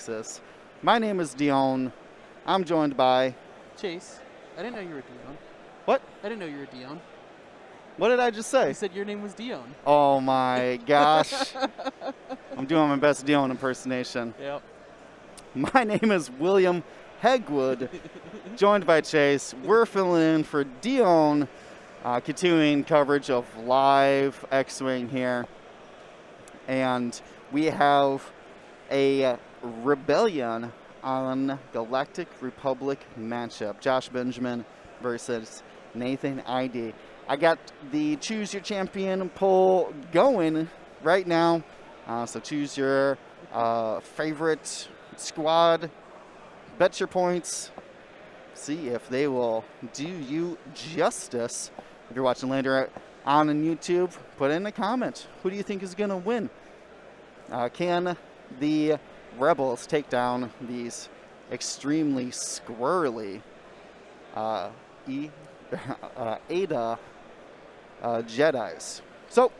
Texas. My name is Dion. I'm joined by... Chase, I didn't know you were Dion. What? I didn't know you were Dion. What did I just say? You said your name was Dion. Oh my gosh. I'm doing my best Dion impersonation. Yep. My name is William Hegwood, joined by Chase. We're filling in for Dion, continuing coverage of live X-Wing here. And we have a Rebellion on Galactic Republic matchup. Josh Benjamin versus Nathan Eide. I got the Choose Your Champion poll going right now. So choose your favorite squad, bet your points, see if they will do you justice. If you're watching later on YouTube, put in a comment. Who do you think is going to win? Can the Rebels take down these extremely squirrely Eide Jedis? So,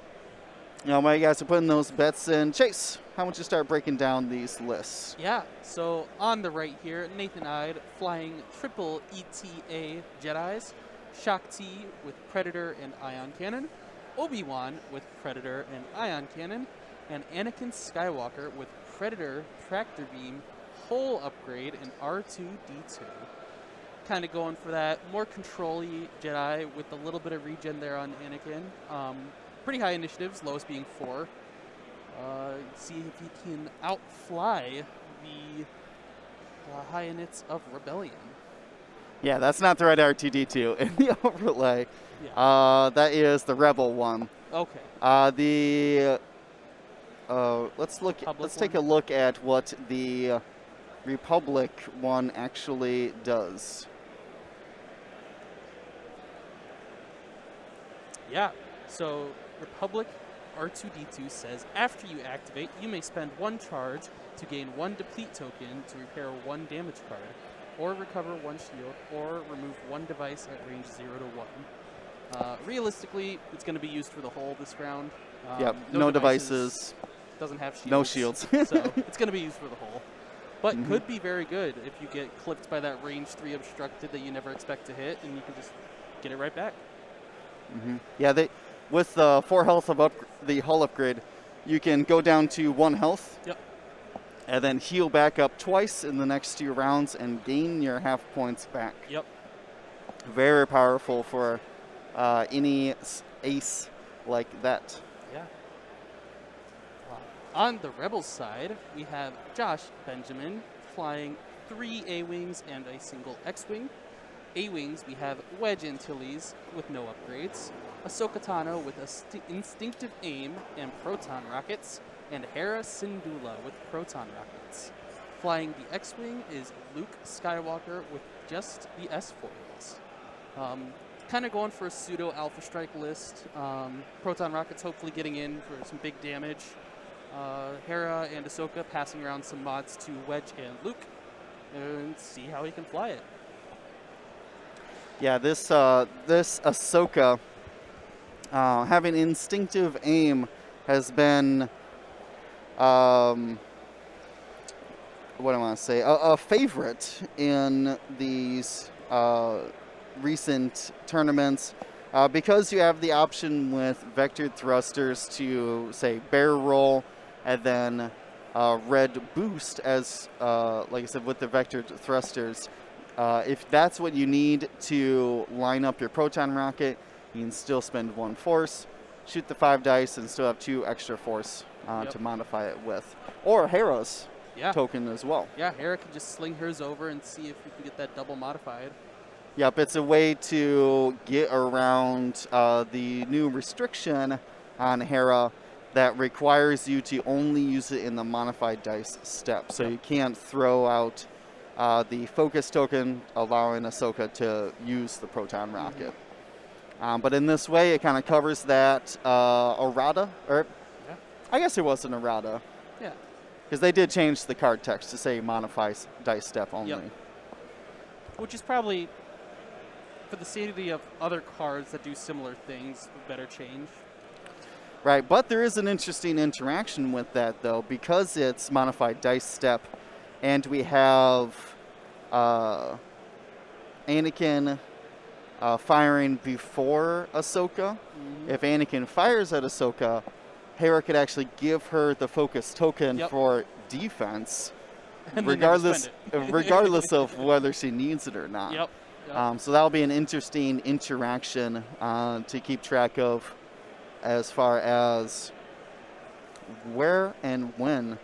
while you guys are putting those bets in, Chase, how would you start breaking down these lists? Yeah, so on the right here, Nathan Eide flying triple ETA Jedis, Shakti with Predator and Ion Cannon, Obi-Wan with Predator and Ion Cannon, and Anakin Skywalker with Predator, Tractor Beam, Hull Upgrade, and R2-D2. Kind of going for that more control-y Jedi with a little bit of regen there on Anakin. Pretty high initiatives, lowest being 4. See if he can outfly the high inits of Rebellion. Yeah, that's not the right R2-D2 in the overlay. Yeah. That is the Rebel one. Okay. Let's take a look at what the Republic one actually does. Yeah. So Republic R2-D2 says, after you activate, you may spend 1 charge to gain 1 deplete token to repair 1 damage card, or recover 1 shield, or remove 1 device at range 0 to 1. Realistically, it's going to be used for the whole this round. Yep, no devices. Doesn't have shields. No shields. So it's going to be used for the whole. But could be very good if you get clipped by that range 3 obstructed that you never expect to hit, and you can just get it right back. Yeah, with 4 health of the hull upgrade, you can go down to 1 health. Yep. And then heal back up twice in the next 2 rounds and gain your half points back. Yep. Very powerful for any ace like that. Yeah. On the Rebels side, we have Josh Benjamin flying 3 A-Wings and a single X-Wing. A-Wings, we have Wedge Antilles with no upgrades, Ahsoka Tano with Instinctive Aim and Proton Rockets, and Hera Syndulla with Proton Rockets. Flying the X-Wing is Luke Skywalker with just the S-Foils. Kind of going for a pseudo Alpha Strike list. Proton Rockets hopefully getting in for some big damage. Hera and Ahsoka passing around some mods to Wedge and Luke, and see how he can fly it. Yeah, this Ahsoka having instinctive aim has been what do I want to say? A favorite in these recent tournaments because you have the option with vectored thrusters to, say, barrel roll and then red boost as, like I said, with the vectored thrusters. If that's what you need to line up your proton rocket, you can still spend 1 force, shoot the 5 dice, and still have 2 extra force to modify it with. Or Hera's token as well. Yeah, Hera can just sling hers over and see if we can get that double modified. Yep, it's a way to get around the new restriction on Hera that requires you to only use it in the modified dice step. So you can't throw out the focus token, allowing Ahsoka to use the proton rocket. But in this way, it kind of covers that errata, or I guess it was an errata. Yeah. Because they did change the card text to say modifies dice step only. Yep. Which is probably, for the safety of other cards that do similar things, a better change. Right, but there is an interesting interaction with that, though, because it's modified dice step and we have Anakin firing before Ahsoka. If Anakin fires at Ahsoka, Hera could actually give her the focus token for defense, And regardless of whether she needs it or not. Yep. So that'll be an interesting interaction to keep track of as far as where and when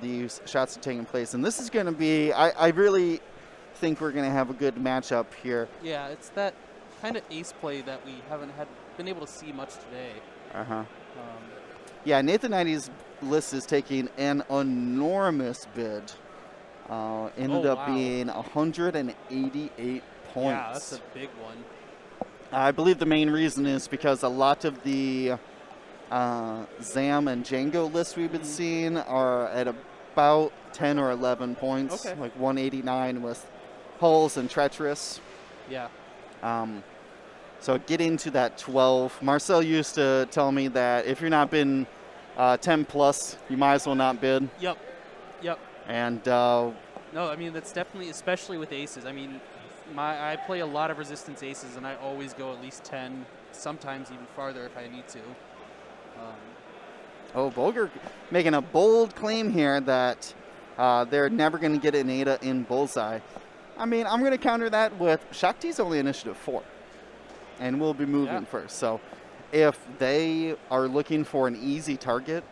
these shots are taking place. And this is going to be, I really think we're going to have a good matchup here. Yeah, it's that kind of ace play that we haven't been able to see much today. Yeah, Nathan Eide's list is taking an enormous bid. Ended up being 188 points. Yeah, that's a big one. I believe the main reason is because a lot of the Zam and Django lists we've been seeing are at about 10 or 11 points, like 189 with Hulls and Treacherous. Yeah. So getting to that 12. Marcel used to tell me that if you're not been 10 plus, you might as well not bid. Yep. And no, I mean, that's definitely, especially with aces. I mean, I play a lot of resistance aces, and I always go at least 10, sometimes even farther if I need to. Bolger making a bold claim here that they're never going to get an Eide in Bullseye. I mean, I'm going to counter that with Shakti's only initiative 4, and we'll be moving first. So if they are looking for an easy target,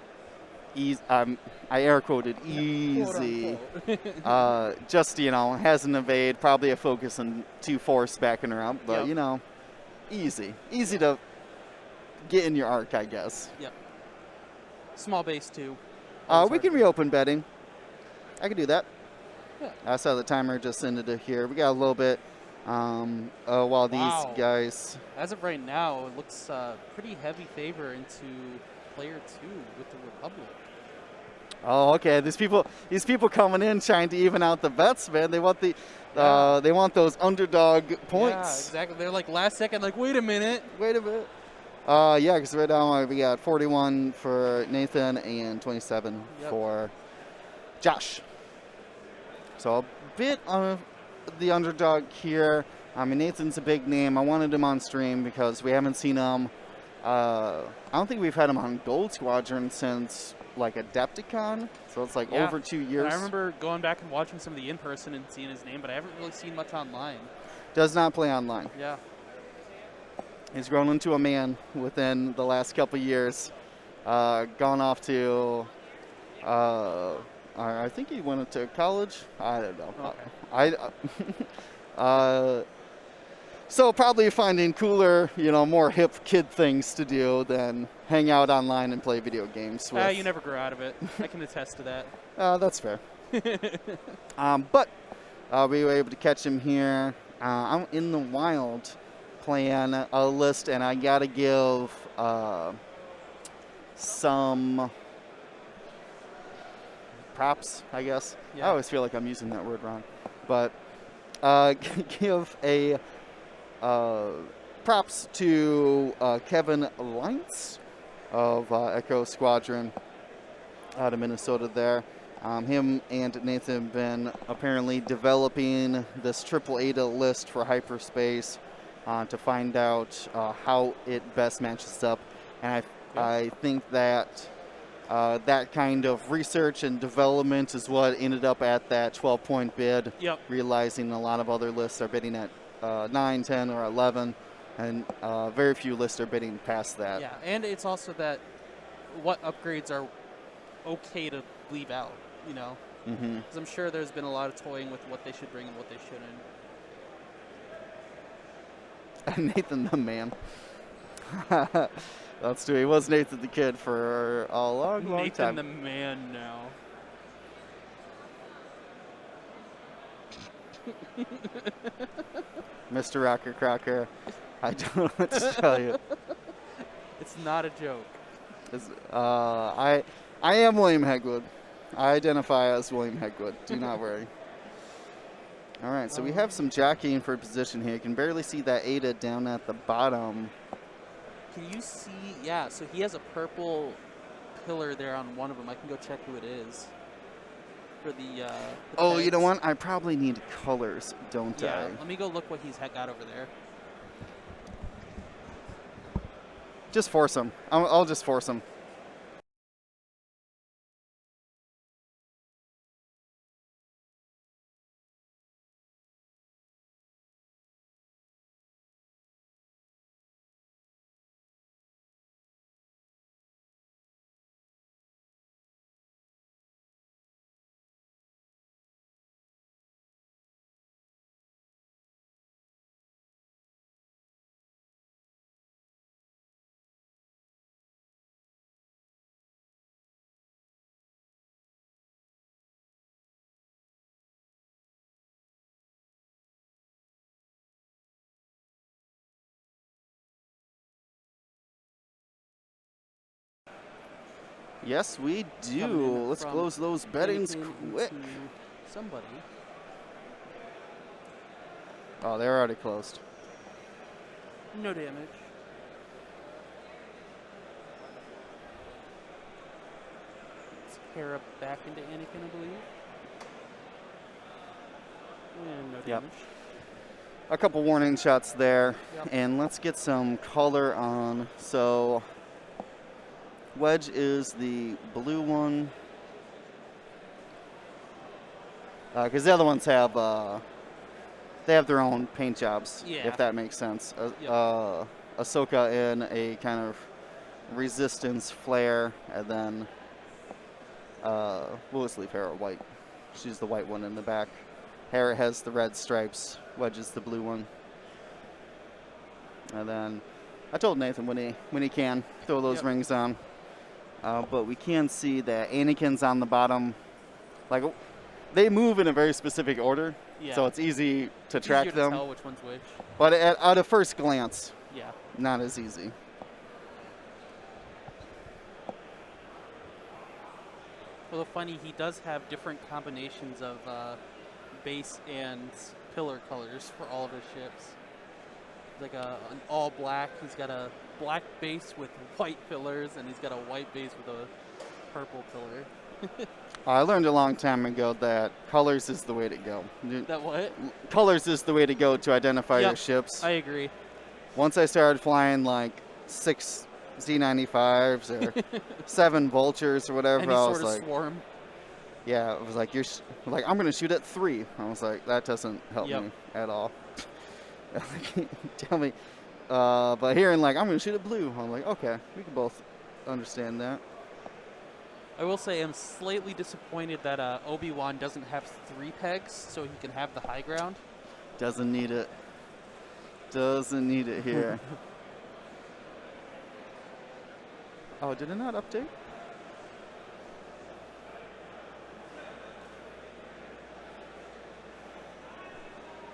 I air quoted easy, just, has an evade, probably a focus and 2 force backing her up, but, easy to get in your arc, I guess. Yep. Small base, too. We can reopen betting. I can do that. Yeah. I saw the timer just ended it here. We got a little bit while these guys... As of right now, it looks pretty heavy favor into player 2 with the Republic. Oh, okay. These people coming in trying to even out the bets, man. They want they want those underdog points. Yeah, exactly. They're like last second, like, wait a minute. Yeah, because right now we got 41 for Nathan and 27 for Josh. So a bit of the underdog here. I mean, Nathan's a big name. I wanted him on stream because we haven't seen him. I don't think we've had him on Gold Squadron since like Adepticon, so it's like over 2 years. And I remember going back and watching some of the in-person and seeing his name, but I haven't really seen much online. Does not play online. Yeah. He's grown into a man within the last couple years. Gone off to, I think he went to college. I don't know. Okay. So probably finding cooler, more hip kid things to do than hang out online and play video games. You never grow out of it. I can attest to that. That's fair. But we were able to catch him here out in the wild playing a list, and I got to give some props, I guess. Yeah. I always feel like I'm using that word wrong. But give a props to Kevin Lines of Echo Squadron out of Minnesota there. Him and Nathan have been apparently developing this triple Eide list for hyperspace to find out how it best matches up. And I think that that kind of research and development is what ended up at that 12-point bid, realizing a lot of other lists are bidding at 9, 10, or 11, and very few lists are bidding past that. Yeah, and it's also that what upgrades are okay to leave out, Because I'm sure there's been a lot of toying with what they should bring and what they shouldn't. Nathan the man. That's true. He was Nathan the kid for a long time. Nathan the man now. Mr. Rocker Crocker, I don't know what to tell you. It's not a joke. I am William Hegwood. I identify as William Hegwood. Do not worry. All right, so we have some jockeying for position here. You can barely see that Eide down at the bottom. Can you see? Yeah, so he has a purple pillar there on one of them. I can go check who it is. for the Oh, you know pegs. what? I probably need colors, don't Yeah, I? let me go look what he's got over there. Just force him. I'll just force him. Yes, we Coming do. in Let's from close those beddings Anakin quick. into somebody. Oh, they're already closed. No damage. Let's Hera back into Anakin, I believe. And no Yep. damage. A couple warning shots there. Yep. And let's get some color on. So, Wedge is the blue one. Because the other ones have they have their own paint jobs, Yeah. if that makes sense. Yep. Ahsoka in a kind of resistance flare, and then we'll just leave Hera white. She's the white one in the back. Hera has the red stripes. Wedge is the blue one. And then I told Nathan when he can throw those Yep. rings on. But we can see that Anakin's on the bottom. Like they move in a very specific order, Yeah. so it's easy to It's track easier them. to tell which one's which. But at a first glance, Yeah. not as easy. Although funny, he does have different combinations of base and pillar colors for all of his ships. Like an all black. He's got a black base with white pillars, and he's got a white base with a purple pillar. I learned a long time ago that colors is the way to go. That what? Colors is the way to go to identify your Yep, ships. I agree. Once I started flying like 6 Z95s or 7 Vultures or whatever, Any I sort was of like, swarm. yeah, it was like like I'm gonna shoot at 3. I was like, that doesn't help Yep. me at all. Tell me, but hearing like I'm gonna shoot at blue, I'm like, okay, we can both understand that. I will say I'm slightly disappointed that Obi-Wan doesn't have 3 pegs, so he can have the high ground. Doesn't need it. Doesn't need it here. Oh, did it not update?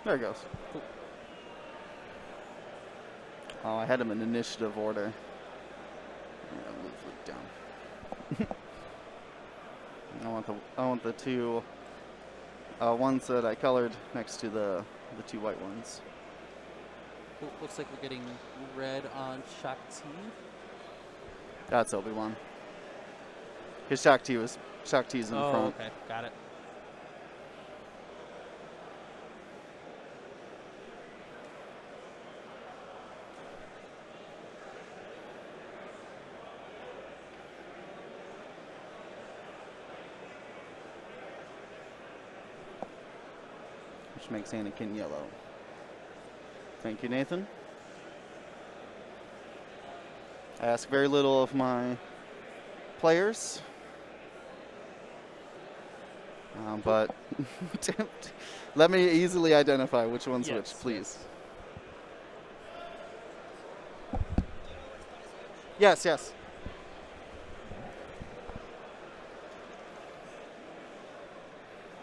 There it goes. Cool. Oh, I had him in initiative order. Yeah, move Luke down. I want the 2 ones that I colored next to the 2 white ones. Looks like we're getting red on Shakti. That's Obi-Wan. His Shakti's in Oh, front. okay, got it. Which makes Anakin yellow. Thank you, Nathan. I ask very little of my players, but let me easily identify which one's Yes, which, please. yes. Yes.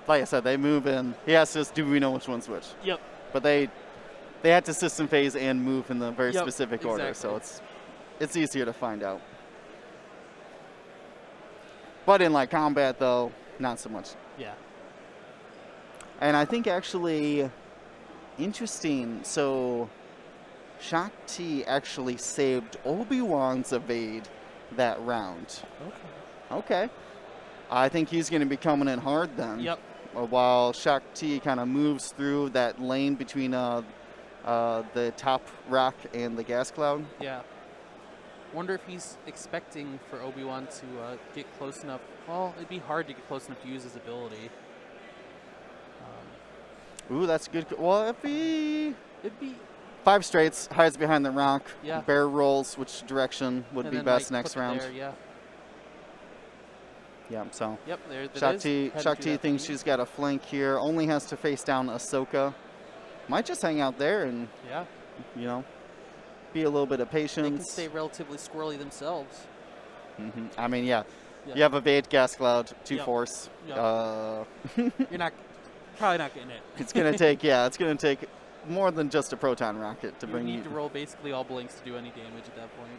Like I said, they move in. He asks us, do we know which one's which? Yep. But they had to system phase and move in the very Yep, specific order, exactly. so it's easier to find out. But in like combat, though, not so much. Yeah. And I think actually interesting. So Shakti actually saved Obi-Wan's evade that round. Okay. Okay. I think he's going to be coming in hard then. Yep. While Shakti kind of moves through that lane between the top rock and the gas cloud. Yeah. Wonder if he's expecting for Obi-Wan to get close enough. Well, it'd be hard to get close enough to use his ability. Ooh, that's good. Well, It'd be 5 straights, hides behind the rock, Yeah. bear rolls, which direction would and be then, best like, next put it round. there, yeah. Yeah, so Yep. There. That is. Shakti, Had to do Shakti that thinks for me. she's got a flank here, only has to face down Ahsoka. Might just hang out there and, Yeah. you know, be a little bit of They can patience. stay relatively squirrely themselves. I mean, yeah. Yeah. You have evade, gas cloud, 2 Yep. force. Yep. You're probably not getting it. It's gonna take, it's gonna take more than just a proton rocket to You bring need you. to roll basically all blinks to do any damage at that point.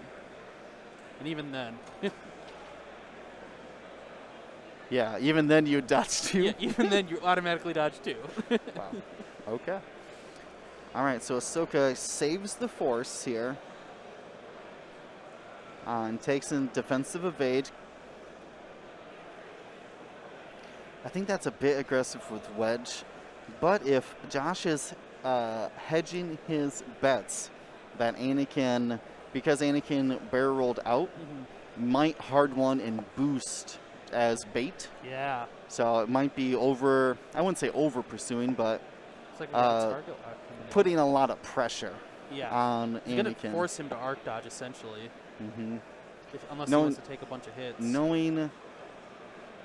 And even then, Yeah, even then you dodge too. yeah, even then you automatically dodge too. Wow. Okay. All right, so Ahsoka saves the force here. And takes in defensive evade. I think that's a bit aggressive with Wedge. But if Josh is hedging his bets that Anakin, because Anakin barrel rolled out, might hard one and boost as bait. Yeah. So it might be over, I wouldn't say over pursuing, but It's like we got a target lock coming in. putting a lot of pressure Yeah. on He's gonna Anakin. force him to arc dodge essentially, unless No- he wants to take a bunch of hits. Knowing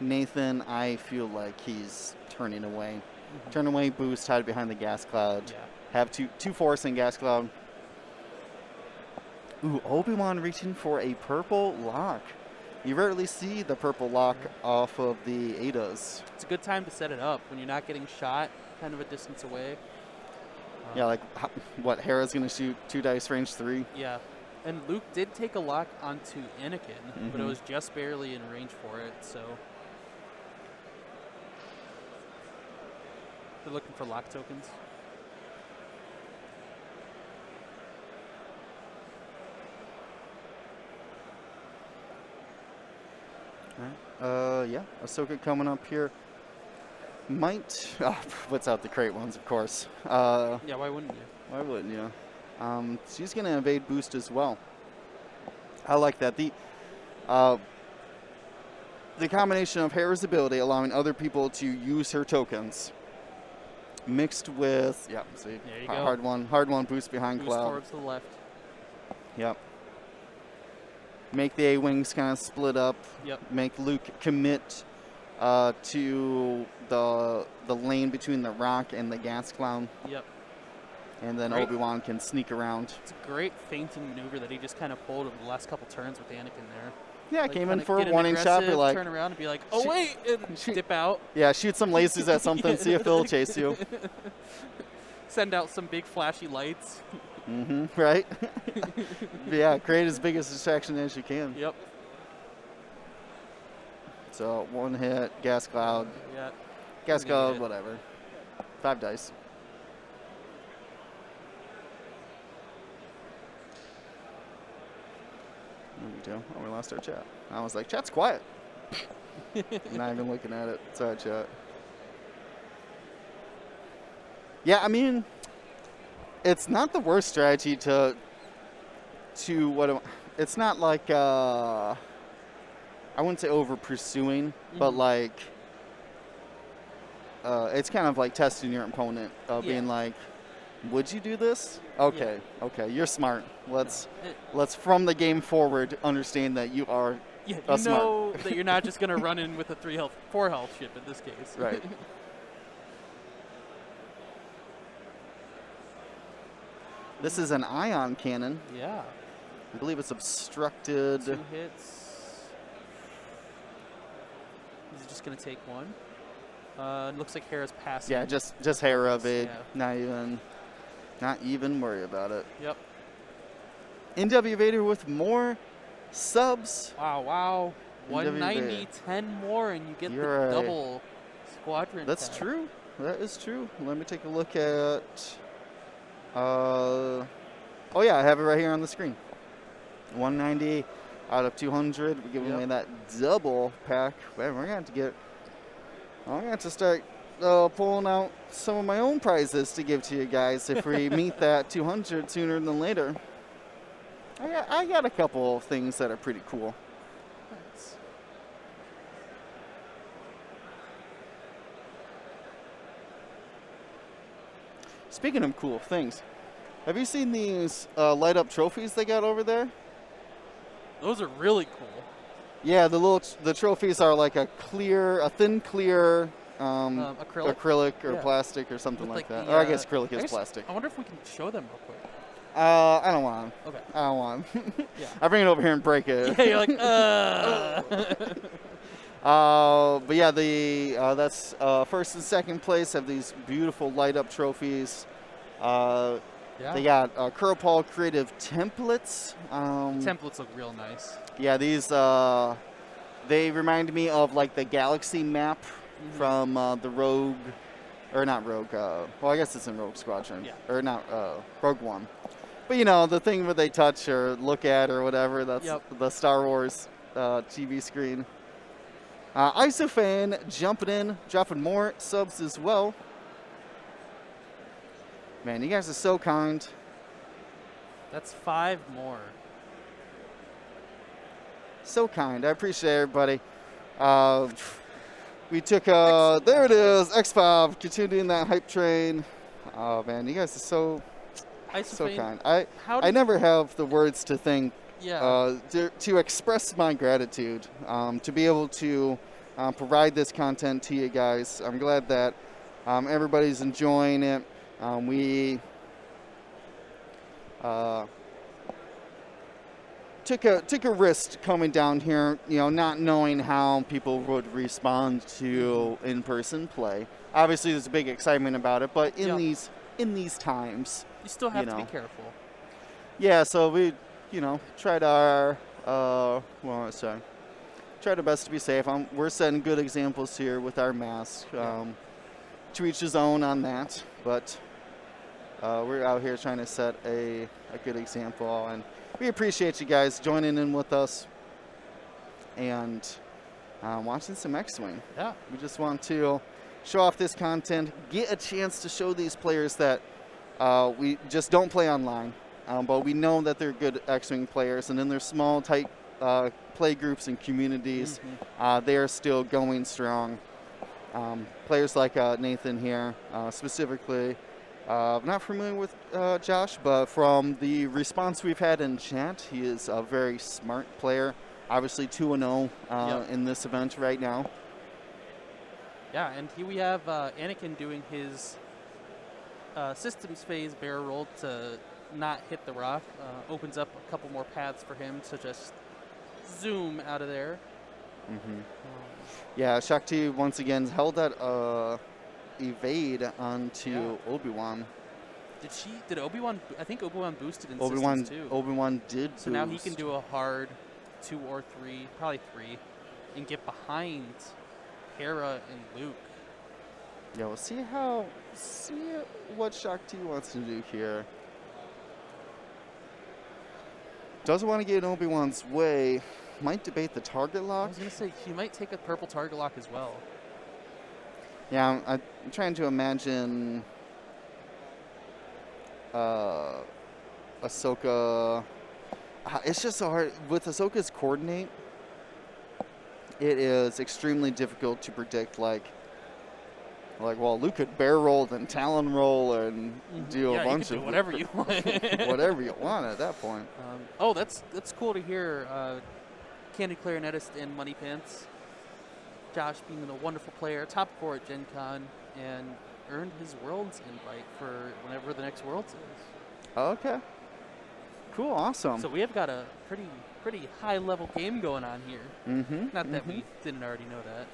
Nathan, I feel like he's turning away. Turn away, boost, hide behind the gas cloud. Yeah. Have two force and gas cloud. Ooh, Obi-Wan reaching for a purple lock. You rarely see the purple lock off of the Eidas. It's a good time to set it up when you're not getting shot kind of a distance away. Yeah, like what, Hera's gonna shoot 2 dice range 3. Yeah. And Luke did take a lock onto Anakin, but it was just barely in range for it, so. They're looking for lock tokens. Yeah, Ahsoka coming up here. Might, what's out the crate ones, of course. Yeah, why wouldn't you? Why wouldn't you? She's going to evade boost as well. I like that. The combination of Hera's ability allowing other people to use her tokens mixed with, see, There you go. hard one boost behind Boost cloud. forward to the left. Yep. Make the A-wings kind of split up. Yep. Make Luke commit to the lane between the rock and the gas cloud. Yep. And then Great. Obi-Wan can sneak around. It's a great feinting maneuver that he just kind of pulled over the last couple turns with Anakin there. Yeah, Like, came in kinda for a get an warning shot. Be aggressive, like, turn around and be like, oh shoot- wait, and shoot. dip out. yeah, shoot some lasers at something. See if they'll chase you. Send out some big flashy lights. Right? Yeah, create as big a distraction as you can. Yep. So 1 hit, gas cloud, Yeah. gas Gonna get cloud, it. whatever. 5 dice. There we go. Oh, we lost our chat. I was like, chat's quiet. Not even looking at it. Sorry, chat. Yeah, I mean, it's not the worst strategy to it's not like I wouldn't say over pursuing, but like it's kind of like testing your opponent, being like, would you do this? Okay, okay, you're smart. Let's from the game forward understand that you are Yeah, a you smart. know that you're not just gonna run in with a 4 health ship in this case. Right. This is an ion cannon. Yeah. I believe it's obstructed. 2 hits. He's just gonna take 1. Looks like Hera's passing. Yeah, just hair of it. Yeah. Not even worry about it. Yep. NW Vader with more subs. Wow. NW 190, Vader. 10 more, and you get You're the right. double squadron. That's tag. true. That is true. Let me take a look at. Oh yeah, I have it right here on the screen. 190 out of 200. We're giving away that double pack. Man, we're going to have to start pulling out some of my own prizes to give to you guys if we meet that 200 sooner than later. I got a couple of things that are pretty cool. Nice. Speaking of cool things, have you seen these light up trophies they got over there? Those are really cool. Yeah, the trophies are like a thin clear Acrylic? or plastic or something With like like that. the, Or I guess acrylic is plastic. I wonder if we can show them real quick. I don't want 'em. Okay. I don't want 'em. Yeah. I bring it over here and break it. Yeah, you're like, But yeah, that's first and second place have these beautiful light up trophies. Yeah. They got Curl Creative templates. Templates look real nice. Yeah, these they remind me of like the galaxy map from the Rogue, or not Rogue. Well, I guess it's in Rogue Squadron, or not Rogue One. But you know, the thing where they touch or look at or whatever. That's the Star Wars TV screen. Isofan jumping in, dropping more subs as well. Man, you guys are so kind. That's 5 more. So kind. I appreciate everybody. We took, there it is, X5, continuing that hype train. Oh, man, you guys are so kind. I never have the words to thank, to express my gratitude, to be able to provide this content to you guys. I'm glad that everybody's enjoying it. We took a risk coming down here, you know, not knowing how people would respond to in-person play. Obviously, there's a big excitement about it, but in these times, you still have to be careful. Yeah, so we, tried our tried our best to be safe. We're setting good examples here with our masks. To each his own on that, but we're out here trying to set a good example, and we appreciate you guys joining in with us and watching some X-Wing. Yeah. We just want to show off this content, get a chance to show these players that we just don't play online, but we know that they're good X-Wing players, and in their small, tight play groups and communities, they are still going strong. Players like Nathan here, specifically, not familiar with Josh, but from the response we've had in chat, he is a very smart player. Obviously 2-0 in this event right now. Yeah, and here we have Anakin doing his systems phase barrel roll to not hit the rock. Opens up a couple more paths for him to just zoom out of there. Yeah, Shakti once again held that evade onto Obi-Wan. Did Obi-Wan? I think Obi-Wan boosted in systems too. Obi-Wan did So now he can do a hard 2 or 3, probably 3, and get behind Hera and Luke. Yeah, we'll see what Shakti wants to do here. Doesn't want to get in Obi-Wan's way. Might debate the target lock. I was going to say, he might take a purple target lock as well. Yeah, I'm trying to imagine Ahsoka. It's just so hard. With Ahsoka's coordinate, it is extremely difficult to predict, well, Luke could bear roll and talon roll and do a bunch of whatever you want. whatever you want at that point. That's cool to hear. Candy clarinetist in Money Pants. Josh being a wonderful player, top 4 at Gen Con, and earned his Worlds invite for whenever the next Worlds is. Okay. Cool, awesome. So we have got a pretty high level game going on here. Not that we didn't already know that.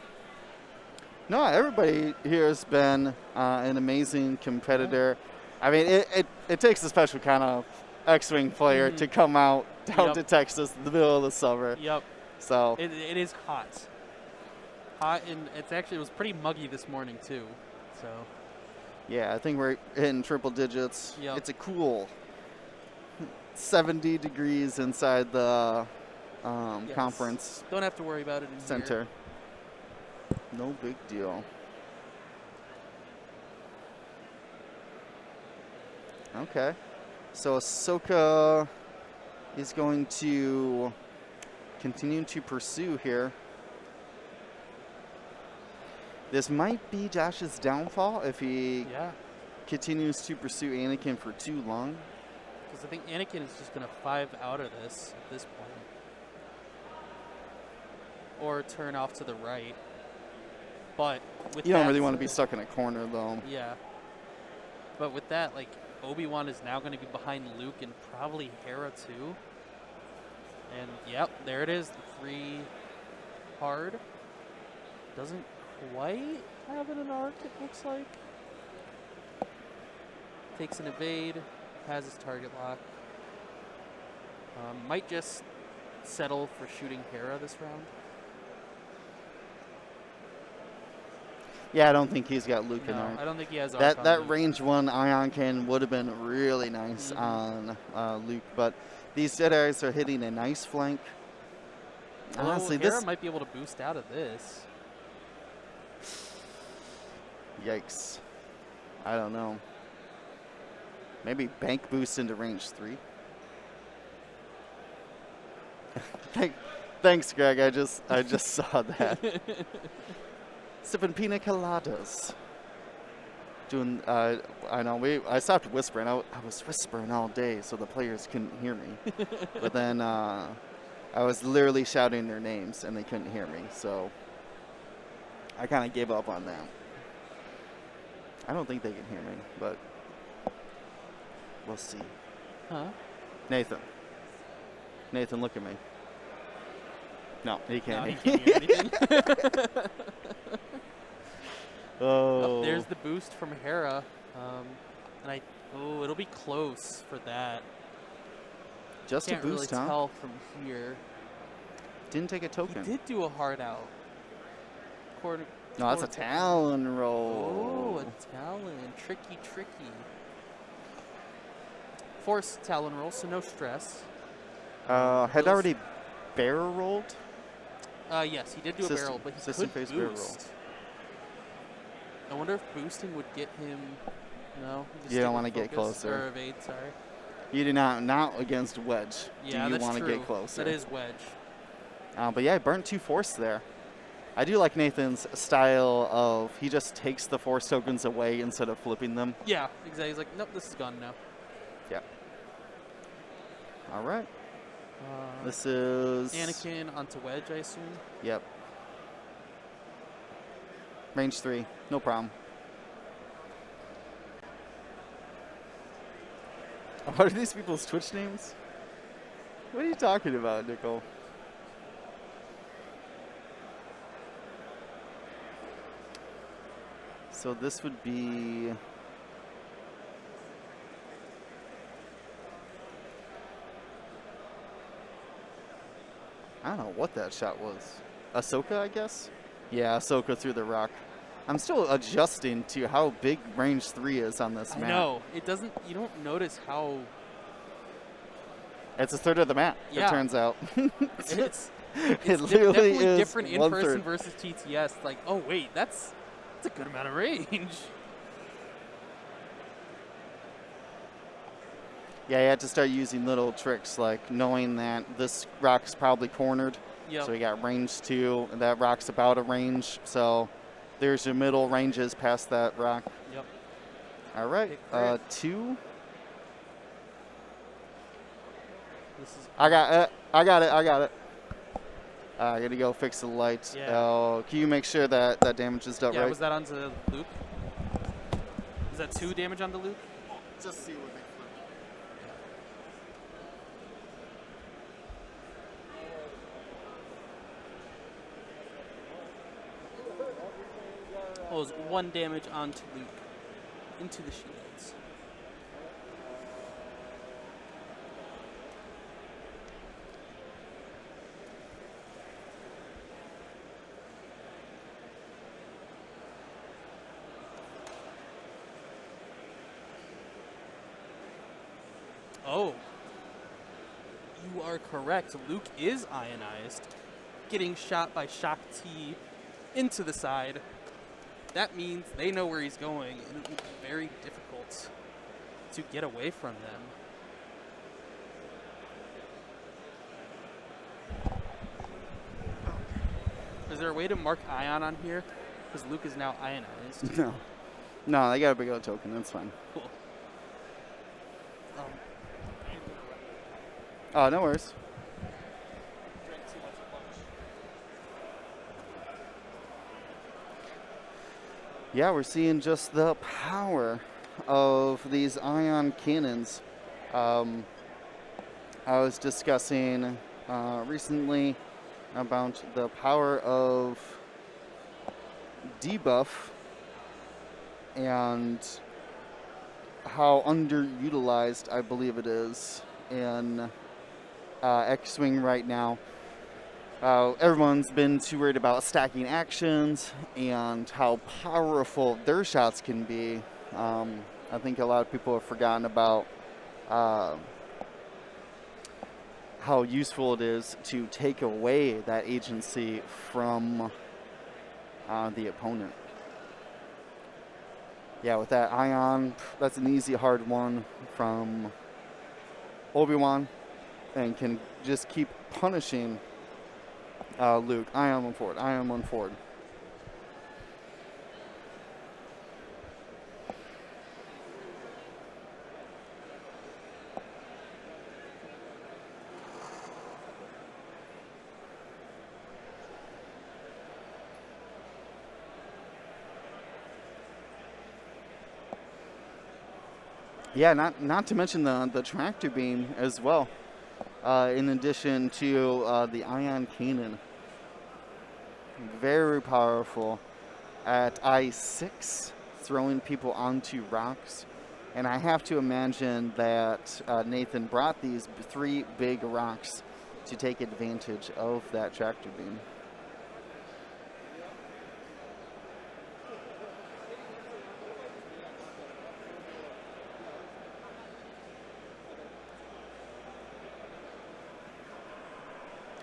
No, everybody here has been an amazing competitor. I mean, it takes a special kind of X-Wing player to come out down to Texas in the middle of the summer. Yep. So it is hot. And it was pretty muggy this morning too. So yeah, I think we're hitting triple digits. Yep. It's a cool 70 degrees inside the Yes. conference Don't have to worry about it in center. No big deal. Okay. So Ahsoka is going to continue to pursue here. This might be Josh's downfall if he Yeah, continues to pursue Anakin for too long. because I think Anakin is just going to 5 out of this at this point. Or turn off to the right. But with You don't that really want to be said- stuck in a corner, though. Yeah. But with that, like, Obi-Wan is now going to be behind Luke and probably Hera too. And yep, there it is, the 3 hard. Doesn't quite have an arc, it looks like. Takes an evade, has his target lock. Might just settle for shooting Hera this round. Yeah, I don't think he's got Luke in No, arc. I don't think he has arc on That Luke. range 1 ion cannon would have been really nice on Luke, but these Jedi's are hitting a nice flank. Although Honestly, Hera this might be able to boost out of this. yikes. I don't know. Maybe bank boost into range 3. Thanks, Greg. I just saw that. Sipping pina coladas. Doing, I know, I stopped whispering. I was whispering all day so the players couldn't hear me. But then I was literally shouting their names and they couldn't hear me. So I kind of gave up on that. I don't think they can hear me, but we'll see. Huh? Nathan, look at me. No, he No, can't. he can't hear anything. Oh, There's the boost from Hera. And it'll be close for that. just a Can't really boost, huh? tell from here. Didn't take a He token. did do a hard out. No, that's a Talon roll. Oh, a Talon. Tricky. Forced Talon roll, so no stress. Had Those- already barrel rolled. Yes, he did do a barrel, but he System could phase barrel roll. boost. I wonder if boosting would get him. No, just You don't stick wanna with get focus, closer. Or evade, sorry. You do not against wedge. Yeah, do you that's want to true. get closer? That is wedge. But yeah, I burnt 2 force there. I do like Nathan's style of he just takes the force tokens away instead of flipping them. Yeah, exactly. He's like, nope, this is gone now. Yeah. All right. Uh, This is Anakin onto wedge, I assume. Yep. Range 3, no problem. What are these people's Twitch names? What are you talking about, Nicole? So this would be I don't know what that shot was. Ahsoka, I guess? Yeah, Ahsoka through the rock. I'm still adjusting to how big range 3 is on this I map. know. It doesn't, you don't notice how It's a third of the map, Yeah. it turns out. it's it literally definitely is different in 1/3. person versus TTS. Like, oh wait, that's a good amount of range. Yeah, you had to start using little tricks like knowing that this rock's probably cornered. Yep. So we got range 2, and that rock's about a range. So there's your middle ranges past that rock. Yep. All right, Pick grid. 2. This is I got it. I got it. I gotta go fix the lights. Yeah. Oh, can you make sure that that damage is dealt yeah. right? Was that onto Luke? Is that 2 damage onto Luke? Just see what they flip. Oh, it was 1 damage onto Luke. Into the shields. Oh. You are correct. Luke is ionized, getting shot by Shock T into the side. That means they know where he's going, and it will be very difficult to get away from them. Is there a way to mark ion on here? Because Luke is now ionized. No. No, they got a big old token. That's fine. Cool. Oh, no worries. Drank too much at lunch. Yeah, we're seeing just the power of these ion cannons. I was discussing recently about the power of debuff and how underutilized I believe it is in X-Wing right now. Everyone's been too worried about stacking actions and how powerful their shots can be. I think a lot of people have forgotten about how useful it is to take away that agency from the opponent. Yeah, with that ion, that's an easy hard one from Obi-Wan, and can just keep punishing Luke. Ion one forward, ion one forward. Yeah, not to mention the tractor beam as well. In addition to the ion cannon, very powerful at I6, throwing people onto rocks. And I have to imagine that Nathan brought these 3 big rocks to take advantage of that tractor beam.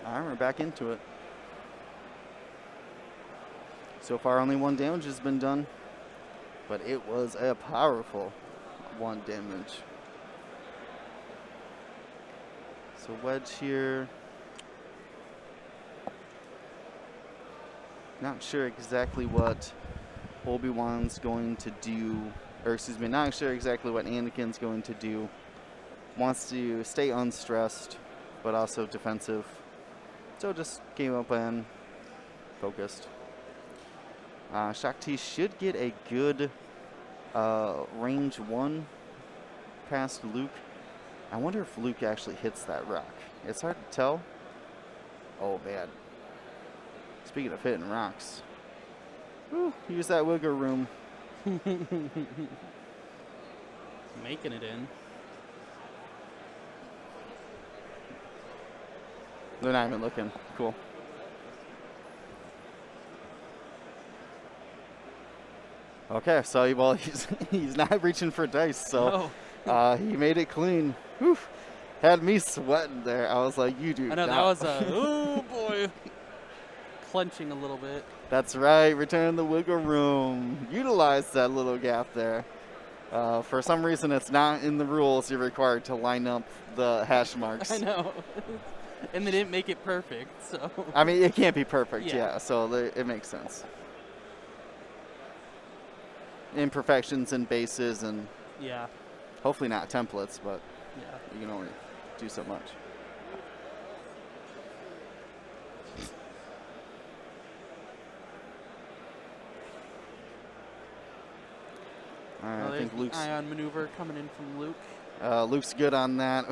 All right, we're back into it. So far, only 1 damage has been done, but it was a powerful 1 damage. So Wedge here. Not sure exactly what Obi-Wan's going to do, or excuse me, not sure exactly what Anakin's going to do. Wants to stay unstressed, but also defensive. So just game up and focused. Shakti should get a good range 1 past Luke. I wonder if Luke actually hits that rock. It's hard to tell. Oh, man. Speaking of hitting rocks. Whew, use that wiggle room. Making it in. They're not even looking. Cool. Okay, so well, he's not reaching for dice, so he made it clean. Whew. Had me sweating there. I was like, you do. I know, that was a, oh boy, clenching a little bit. That's right, return the wiggle room. Utilize that little gap there. For some reason, it's not in the rules. You're required to line up the hash marks. I know. And they didn't make it perfect, so. I mean, it can't be perfect, yeah, so it makes sense. Imperfections and bases and hopefully not templates, but you can only do so much. I think Luke's ion maneuver coming in from Luke. Luke's good on that.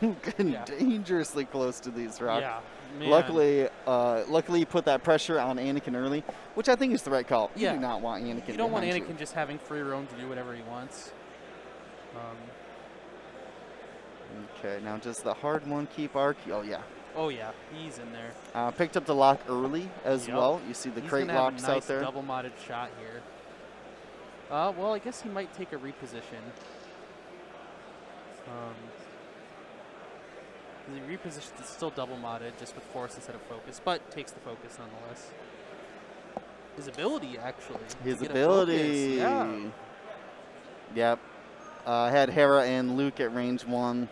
Getting dangerously close to these rocks. Yeah, man. Luckily, he put that pressure on Anakin early, which I think is the right call. Yeah. You do not want Anakin. You don't want Anakin just having free roam to do whatever he wants. Okay, now does the hard one keep arc? Oh yeah. Oh yeah, he's in there. Picked up the lock early as well. You see the crate locks have a nice out there. Double modded shot here. Well, I guess he might take a reposition. He repositions, it's still double modded, just with force instead of focus, but takes the focus nonetheless. His ability, actually. His to get a ability. focus, yeah. Yep. Had Hera and Luke at range 1.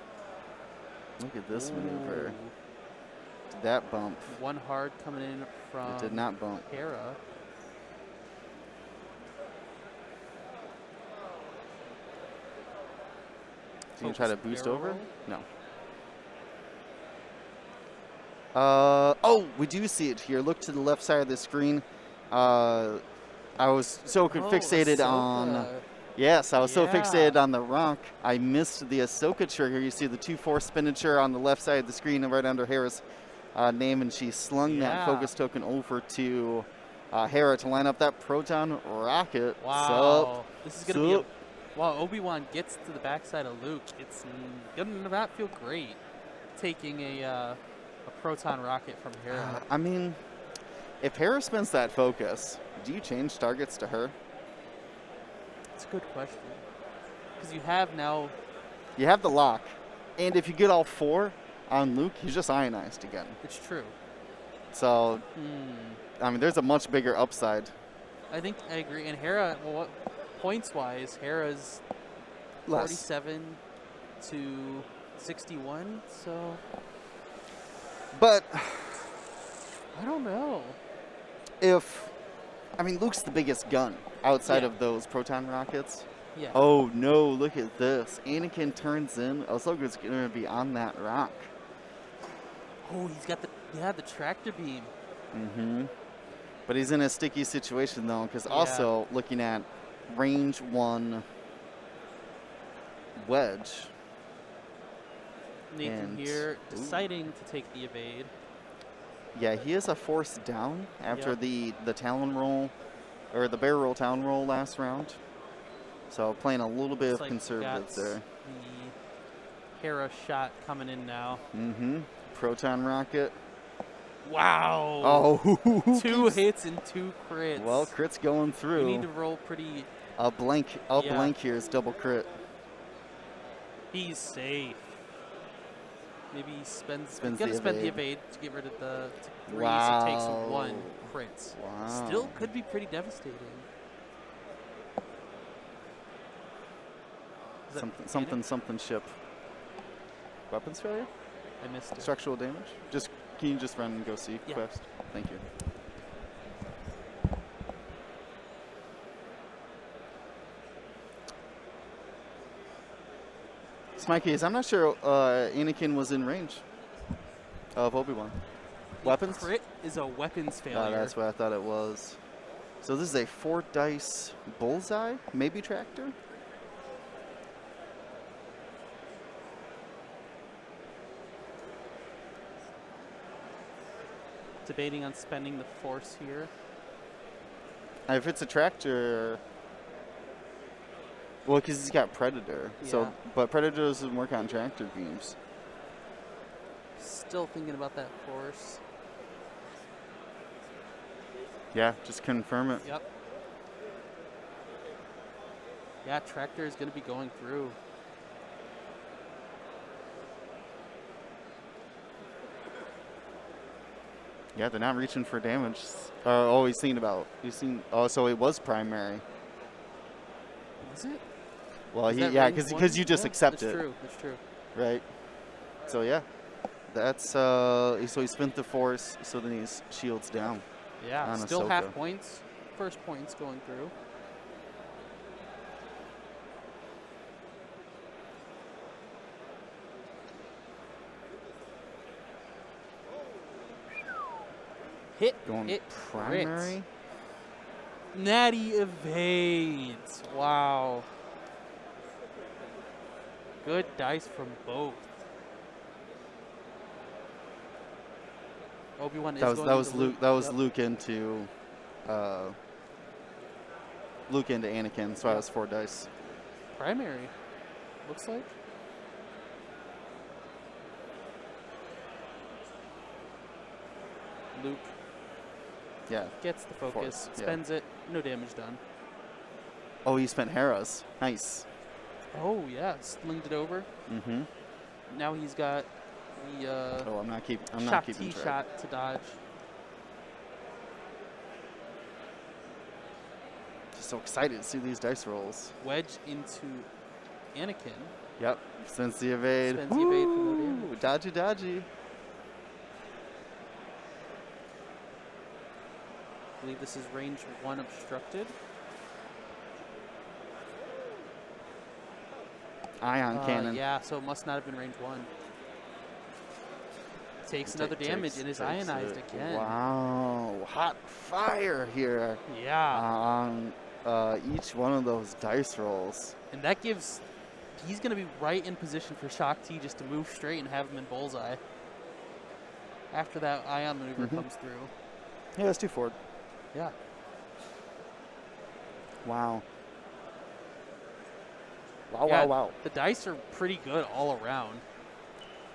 Look at this maneuver. Ooh. Did that bump? One hard coming in from It did not bump. Hera. Did you try to boost barrel over? roll? No. Oh, we do see it here. Look to the left side of the screen. I was so fixated on. Ahsoka. Yes, I was so Yeah. fixated on the rock. I missed the Ahsoka trigger. You see the 2-4 spinature on the left side of the screen and right under Hera's name, and she slung that Yeah. focus token over to Hera to line up that proton rocket. Wow. This is going to be Sup? While Obi-Wan gets to the backside of Luke, it's going to not feel great taking a proton rocket from Hera. I mean, if Hera spends that focus, do you change targets to her? It's a good question. Because you have now... You have the lock, and if you get all 4 on Luke, he's just ionized again. It's true. So, I mean, there's a much bigger upside. I think I agree. And Hera, well, points-wise, Hera's Less. 47 to 61, so... But I don't know. I mean, Luke's the biggest gun outside Yeah. of those proton rockets. Yeah. Oh no, look at this. Anakin turns in. Ahsoka's going to be on that rock. Oh, he's got the tractor beam. Mm-hmm. But he's in a sticky situation, though, because also looking at range 1 wedge. Nathan And- here ooh. deciding to take the evade. Yeah, he is a force down after Yep. the talon roll, or the barrel roll talon roll last round. So playing a little bit Looks of like conservative got there. The Hera shot coming in now. Mm-hmm. Proton rocket. Wow. Oh, 2 hits and 2 crits. Well, crit's going you through. need to roll pretty. A blank Yeah. here is double crit. He's safe. Maybe he spends Spends gotta the spend the evade. evade to get rid of the 3, Wow. so it takes 1 crit. Wow. Still could be pretty devastating. Is that Something ship. Weapons failure? I missed it. Structural damage? Can you just run and go see Yeah. Quest? Thank you. Smikey, I'm not sure Anakin was in range of Obi-Wan. Weapons? Crit is a weapons failure. Oh, that's what I thought it was. So this is a 4 dice bullseye, maybe tractor? Debating on spending the force here. If it's a tractor, well, because he's got Predator. So, Yeah. but Predator doesn't work on tractor beams. Still thinking about that force. Yeah, just confirm it. Yep. Yeah, tractor is going to be going through. Yeah, they're not reaching for damage. He's seen. Oh, so it was primary. Is it? Well, Is that yeah, range because 1? you just Yeah, accept that's it, True. That's true. right? So yeah, that's so he spent the force. So then he's shields down. Yeah, On still Ahsoka. half points. First points going through. Going Hit primary. crit. Natty evades. Wow. Good dice from both. Obi-Wan is That was going that was into Luke. That was Yep. Luke into Anakin. So I was 4 dice. Primary. Looks like. Luke Yeah. gets the focus, Force, yeah. spends it, no damage done. Oh, he spent Hera's. Nice. Oh yeah, slinged it over. Mm-hmm. Now he's got The Oh, I'm not keeping tee track. shot to dodge. Just so excited to see these dice rolls. Wedge into Anakin. Yep, since the evade. Spends the evade for no Ooh, damage. dodgy. I believe this is range 1 obstructed. Ion cannon. Yeah, so it must not have been range 1. Takes another damage and is ionized again. Wow, hot fire here. Yeah. On each one of those dice rolls. And that gives... He's going to be right in position for Shock T just to move straight and have him in bullseye. After that ion maneuver comes through. Yeah, let's do forward. Yeah. Wow. Yeah, Wow. The dice are pretty good all around.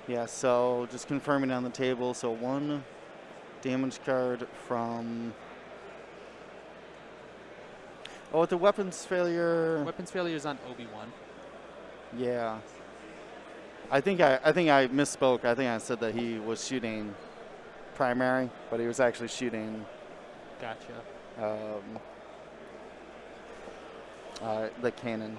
Yeah, so just confirming on the table. So 1 damage card from... Oh, the weapons failure. Weapons failure is on Obi-Wan. Yeah. I think I misspoke. I think I said that he was shooting primary, but he was actually shooting Gotcha. the cannon.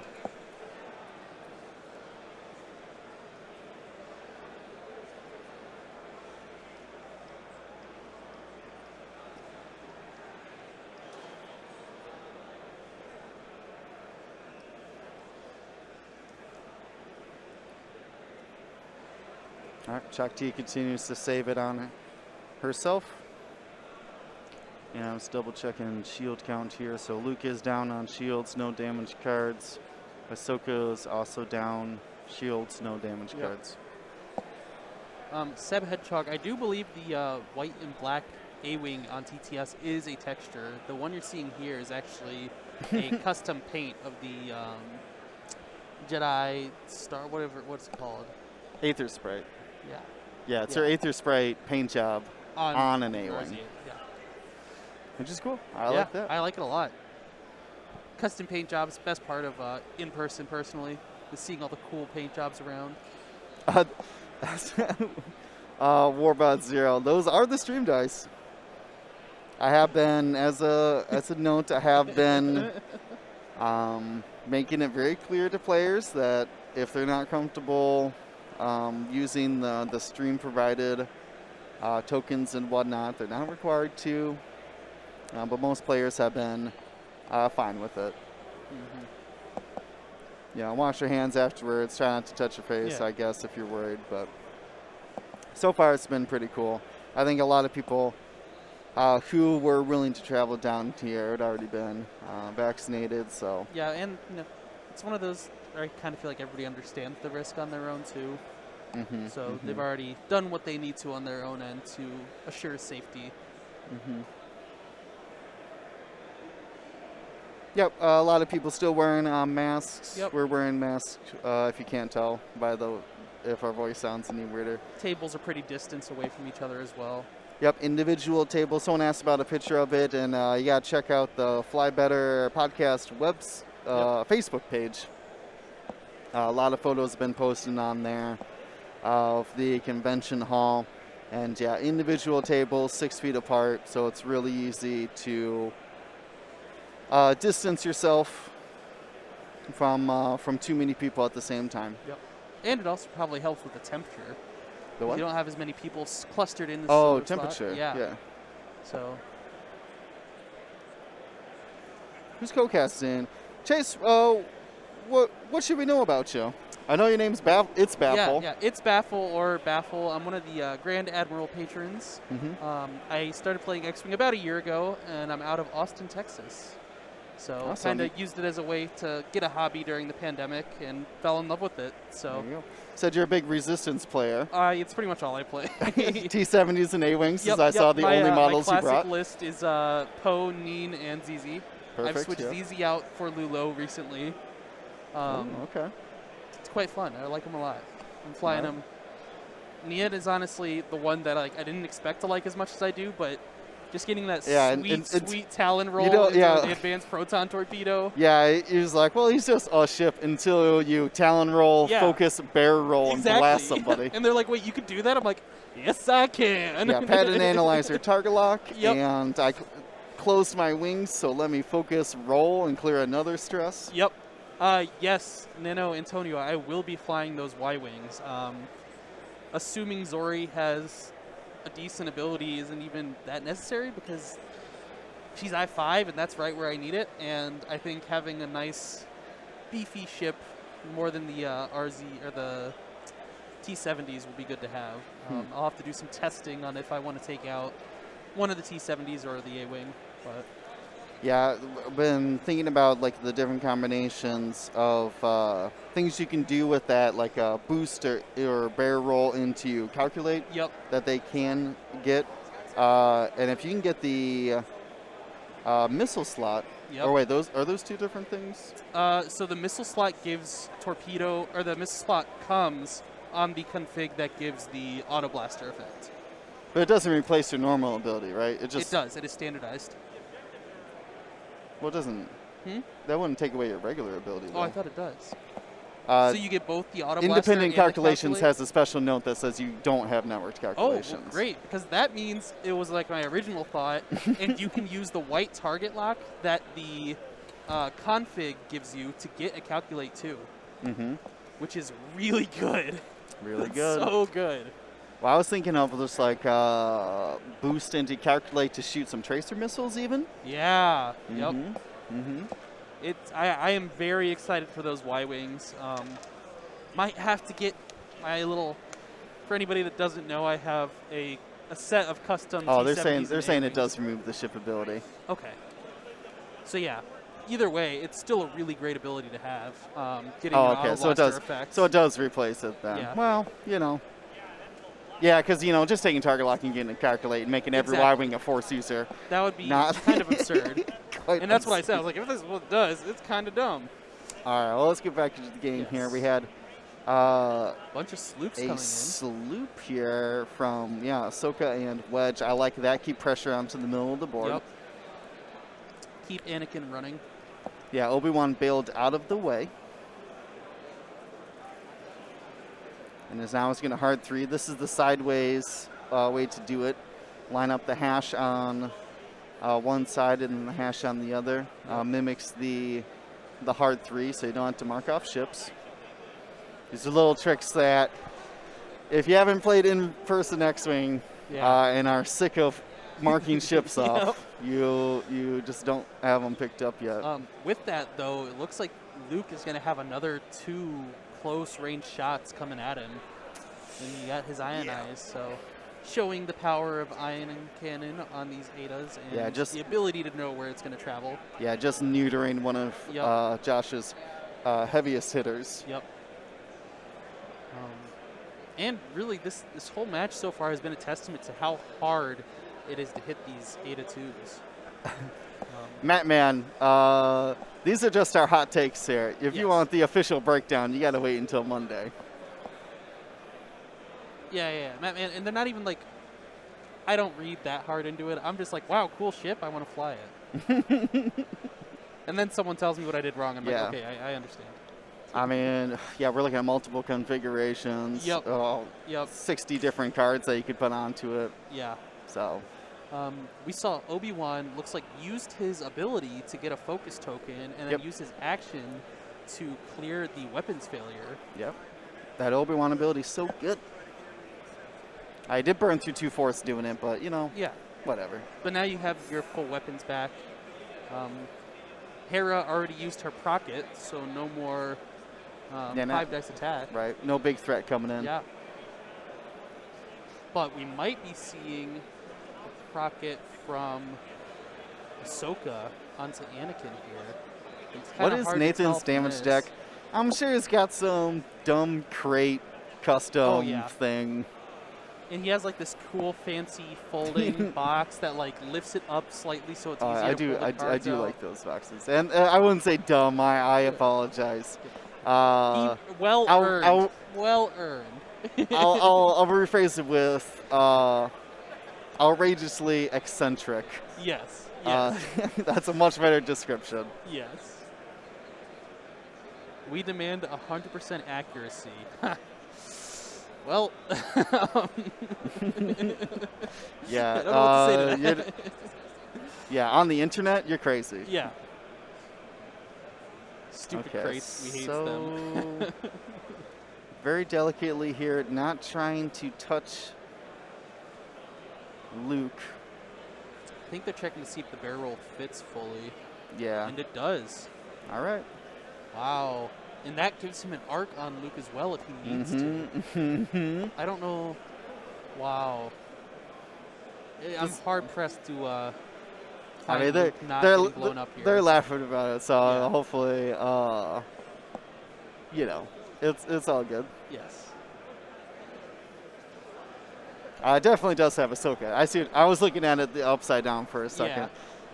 All right, Shock T continues to save it on herself. And I'm just double checking shield count here. So Luke is down on shields, no damage cards. Ahsoka is also down, shields, no damage cards. Seb Hedgehog, I do believe the white and black A-Wing on TTS is a texture. The one you're seeing here is actually a custom paint of the Jedi Star, what's it called? Aether Sprite. Yeah. Yeah, it's her Aether Sprite paint job on an A-Wing. Yeah. Which is cool. I like that. I like it a lot. Custom paint jobs, best part of in person personally, is seeing all the cool paint jobs around. Warbot Zero. Those are the stream dice. I have been, as a note, I have been making it very clear to players that if they're not comfortable using the stream provided tokens and whatnot, they're not required to. But most players have been fine with it. Yeah, wash your hands afterwards. Try not to touch your face, I guess, if you're worried. But so far, it's been pretty cool. I think a lot of people who were willing to travel down here had already been vaccinated. So yeah, and it's one of those where I kind of feel like everybody understands the risk on their own too. So they've already done what they need to on their own end to assure safety. Yep, a lot of people still wearing masks. Yep. We're wearing masks, if you can't tell by if our voice sounds any weirder. Tables are pretty distant away from each other as well. Yep, individual tables. Someone asked about a picture of it, and you got to check out the Fly Better podcast Facebook page. A lot of photos have been posted on there of the convention hall. And yeah, individual tables, 6 feet apart, so it's really easy to distance yourself from too many people at the same time. Yep. And it also probably helps with the temperature. The what? You don't have as many people clustered in the temperature. Slot. Yeah. So. Who's co-casting? Chase, what should we know about you? I know your name's It's Baffle. Yeah, it's Baffle or Baffle. I'm one of the Grand Admiral patrons. I started playing X-Wing about a year ago, and I'm out of Austin, Texas. So awesome. kind of used it as a way to get a hobby during the pandemic and fell in love with it. So there you go. Said you're a big Resistance player. It's pretty much all I play. T-70s and A-Wings, as I saw the only models you brought. My classic list is Poe, Neen, and ZZ. Perfect, I've switched ZZ out for Lulo recently. Okay. It's quite fun. I like them a lot. I'm flying them. Nien is honestly the one that I didn't expect to like as much as I do, but Just getting that Yeah, sweet Talon roll into the advanced proton torpedo. Yeah, he was like, well, he's just a ship until you Talon roll, focus, bear roll, and blast somebody. And they're like, wait, you could do that? I'm like, yes, I can. Yeah, pattern analyzer, target lock, Yep. and I closed my wings, so let me focus, roll, and clear another stress. Yep. Yes, Nano, Antonio, I will be flying those Y-Wings. Assuming Zori has a decent ability isn't even that necessary because she's I-5 and that's right where I need it. And I think having a nice beefy ship more than the RZ or the T-70s will be good to have. I'll have to do some testing on if I want to take out one of the T-70s or the A-Wing. But yeah, I've been thinking about like the different combinations of things you can do with that, like a booster or bear roll into calculate that they can get. And if you can get the missile slot, or wait, are those two different things? So the missile slot gives torpedo, or the missile slot comes on the config that gives the auto blaster effect. But it doesn't replace your normal ability, right? It does. It is standardized. Well, it doesn't. That wouldn't take away your regular ability, though. Oh, I thought it does. So you get both the auto blaster Independent and calculations the has a special note that says you don't have networked calculations. Oh, well, great, because that means it was like my original thought, and you can use the white target lock that the config gives you to get a calculate too, which is really good. Really good. So good. Well, I was thinking of just like boost into calculate to shoot some tracer missiles even. Yeah. Yep. I am very excited for those Y-Wings. Might have to get my little, for anybody that doesn't know, I have a set of custom T-70s they're saying it does remove the ship ability. Okay. So yeah, either way, it's still a really great ability to have. Getting an auto blaster effect. So it does replace it then. Yeah. Well, you know. Yeah, because, just taking target lock and getting a calculate and making every Y-Wing a force user. That would be kind of absurd. And that's what I said. I was like, if this is what it does, it's kind of dumb. All right, well, let's get back to the game here. We had bunch of sloops coming in. A sloop here from, Ahsoka and Wedge. I like that. Keep pressure onto the middle of the board. Yep. Keep Anakin running. Yeah, Obi-Wan bailed out of the way. And is now going to hard 3. This is the sideways way to do it. Line up the hash on one side and then the hash on the other. Mimics the hard 3, so you don't have to mark off ships. These are little tricks that, if you haven't played in-person X-Wing and are sick of marking ships off, you just don't have them picked up yet. With that, though, it looks like Luke is going to have another 2 close-range shots coming at him. And you got his ion eyes, so showing the power of ion cannon on these Eidas and the ability to know where it's going to travel. Yeah, just neutering one of Josh's heaviest hitters. Yep. And really, this whole match so far has been a testament to how hard it is to hit these Eide 2s. Matt, man, these are just our hot takes here. If you want the official breakdown, you got to wait until Monday. Yeah, Matt, man, and they're not even like, I don't read that hard into it. I'm just like, wow, cool ship, I want to fly it. And then someone tells me what I did wrong. I'm like, okay, I understand. I mean, we're looking at multiple configurations. 60 different cards that you could put onto it. Yeah. So. We saw Obi-Wan, looks like, used his ability to get a focus token and then used his action to clear the weapons failure. Yep. That Obi-Wan ability is so good. I did burn through 2 fourths doing it, but, whatever. But now you have your full weapons back. Hera already used her procket, so no more 5 dice attack. Right. No big threat coming in. Yeah. But we might be seeing a procket from Ahsoka onto Anakin here. What is Nathan's damage deck? I'm sure he's got some dumb crate custom thing. And he has like this cool fancy folding box that like lifts it up slightly so it's easier to pull the cards I do like those boxes. And I wouldn't say dumb. I apologize. Well earned. Well earned. I'll rephrase it with I'll outrageously eccentric. Yes. Yes. That's a much better description. Yes. We demand 100% accuracy. Well, Yeah. I don't know what to say to that. Yeah, on the internet, you're crazy. Yeah. Stupid Okay, crates. We hate so them. very delicately here, not trying to touch Luke. I think they're checking to see if the barrel roll fits fully, Yeah. and it does. All right. Wow. And that gives him an arc on Luke as well if he needs to. Mm-hmm. I don't know. Wow. I'm hard pressed to I find mean, Luke not getting blown up here. they're laughing about it, so Yeah. hopefully, you know, it's all good. Yes. It definitely does have Ahsoka. I see it. I was looking at it the upside down for a second. Yeah.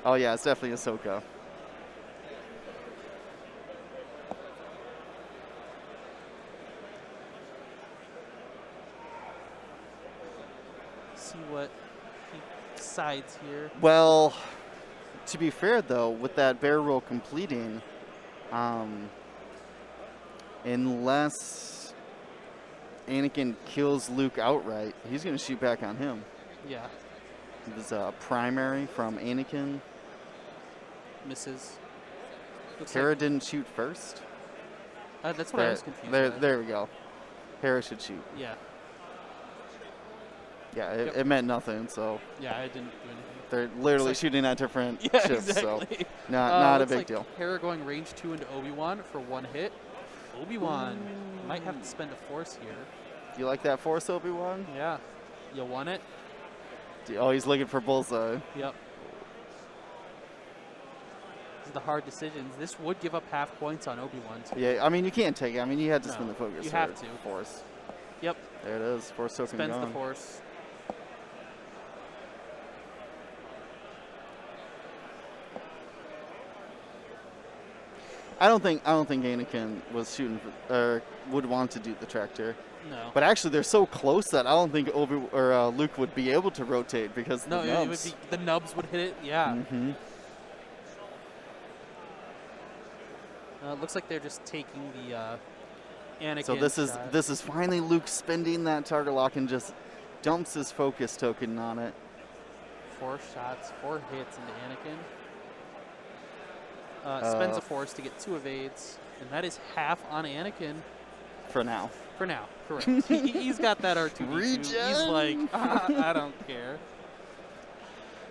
Oh yeah, it's definitely Ahsoka. See what he decides here. Well, to be fair though, with that barrel roll completing, unless Anakin kills Luke outright, he's going to shoot back on him. Yeah. There's a primary from Anakin. Misses. Looks Hera didn't shoot first. that's what I was confused with. There we go. Hera should shoot. Yeah. Yeah, Yep. it meant nothing, so Yeah, I didn't do anything. they're literally like- shooting at different Yeah, ships, exactly. so not a looks big like deal. Hera going range 2 into Obi-Wan for one hit. Obi-Wan might have to spend a force here. Do you like that Force, Obi-Wan? Yeah. You want it? Oh, he's looking for bullseye. Yep. These are the hard decisions. This would give up half points on Obi-Wan too. Yeah, I mean, you can't take it. I mean, you had to No, spin the focus. you for have to. Force. Yep. There it is. Force token Spends gone. the force. I don't think Anakin was shooting for, or would want to do the tractor. No. But actually, they're so close that I don't think Luke would be able to rotate because No, of the it would nubs. be the nubs would hit it. Yeah. Mm-hmm. Looks like they're just taking the Anakin. So this shot. is finally Luke spending that target lock and just dumps his focus token on it. 4 shots, 4 hits into Anakin. Spends a force to get 2 evades, and that is half on Anakin For now. for now. Correct. He's got that R2D2. He's Regen. like, I don't care.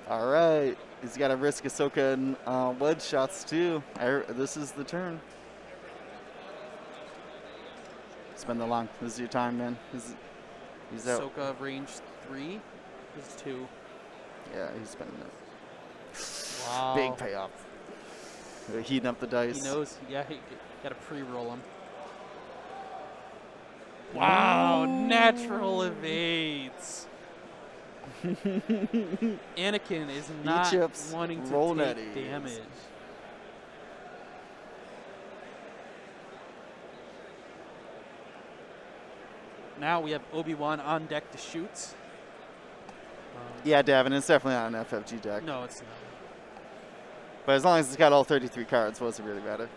All right. He's got to risk Ahsoka and wedge shots too. This is the turn. Spend the long. This is your time, man. He's out. Ahsoka range 3 is 2. Yeah, he's spending it. Wow. Big payoff. Heating up the dice. He knows. Yeah, he got to pre-roll him. Wow, natural evades. Anakin is not chips, wanting to roll take netties. damage. Now we have Obi-Wan on deck to shoot. Yeah, Davin, it's definitely not an FFG deck. No, it's not. But as long as it's got all 33 cards, what's it really matter?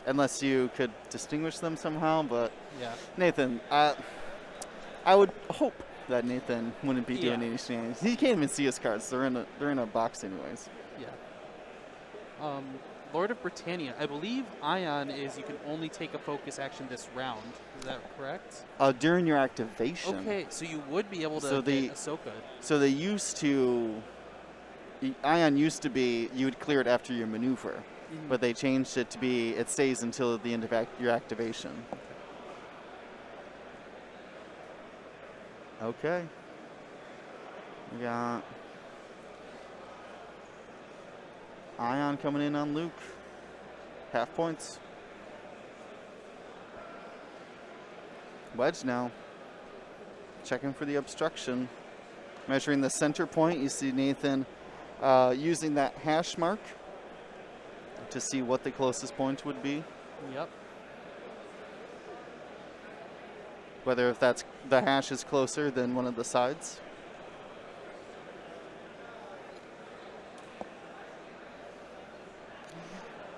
Unless you could distinguish them somehow, but Yeah. Nathan, I would hope that Nathan wouldn't be doing Yeah. any shenanigans. He can't even see his cards. They're in a box anyways. Yeah. Lord of Britannia. I believe Ion is you can only take a focus action this round. Is that correct? During your activation. Okay, so you would be able to So get Ahsoka. So they used to. Ion used to be you would clear it after your maneuver, but they changed it to be it stays until the end of your activation. Okay. We got Ion coming in on Luke. Half points. Wedge now. Checking for the obstruction. Measuring the center point, you see Nathan using that hash mark to see what the closest point would be. Yep. Whether if the hash is closer than one of the sides.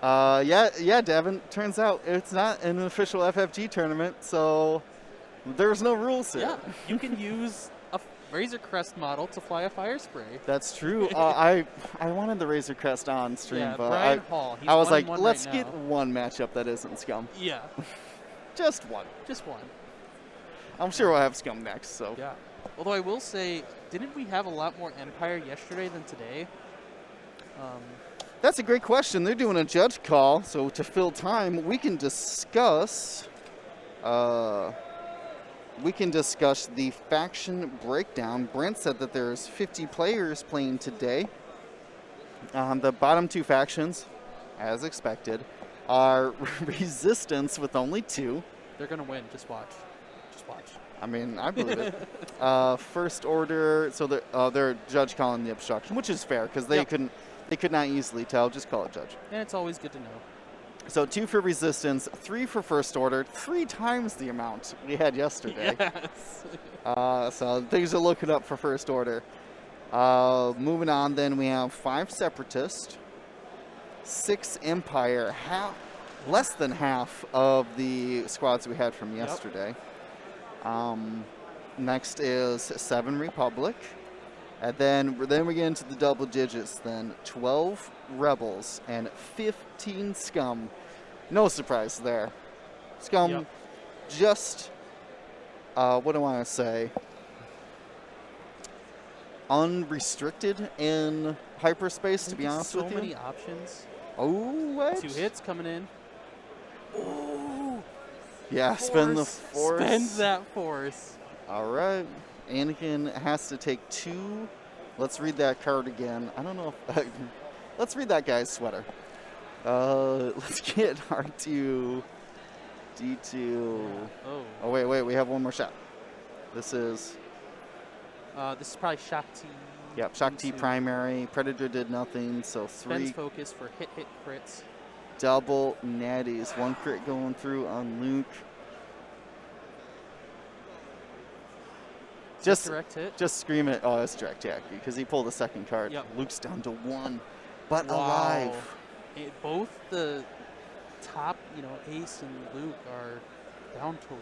Yeah, Devin. Turns out it's not an official FFG tournament, so there's no rules here. Yeah, you can use a Razor Crest model to fly a fire spray. That's true. I wanted the Razor Crest on stream, Yeah, but Brian Hall. He's I was 1-1 like, let's right get now. one matchup that isn't Scum. Yeah, Just one. just one. I'm sure we'll have Scum next, so. Yeah. Although I will say, didn't we have a lot more Empire yesterday than today? That's a great question. They're doing a judge call, so to fill time, we can discuss the faction breakdown. Brent said that there's 50 players playing today. The bottom two factions, as expected, are Resistance with only 2. They're gonna win. Just watch. Just watch. I mean, I believe it. First Order, so they're judge calling the obstruction, which is fair because they could not easily tell. Just call it judge. And it's always good to know. So 2 for Resistance, 3 for First Order, 3 times the amount we had yesterday. Yes. So things are looking up for First Order. Moving on, then we have 5 Separatist, 6 Empire, less than half of the squads we had from yesterday. Next is 7 Republic. And then we get into the double digits then. 12 Rebels and 15 Scum. No surprise there. Scum just, what do I want to say? Unrestricted in hyperspace, to be honest with you. So many options. Oh, what? 2 hits coming in. Ooh. Yeah, spend the force. Spend that force. All right. Anakin has to take 2. Let's read that card again. I don't know if... let's read that guy's sweater. Let's get R2, D2. Oh, wait. We have one more shot. This is... this is probably Shakti. Yep, Shakti primary. Predator did nothing, so 3. Ben's focus for hit crits. Double natties. 1 crit going through on Luke. Just direct hit. Just scream it. Oh, it's direct hit because he pulled a second card. Yep. Luke's down to 1, but alive. Both the top, Ace and Luke are down to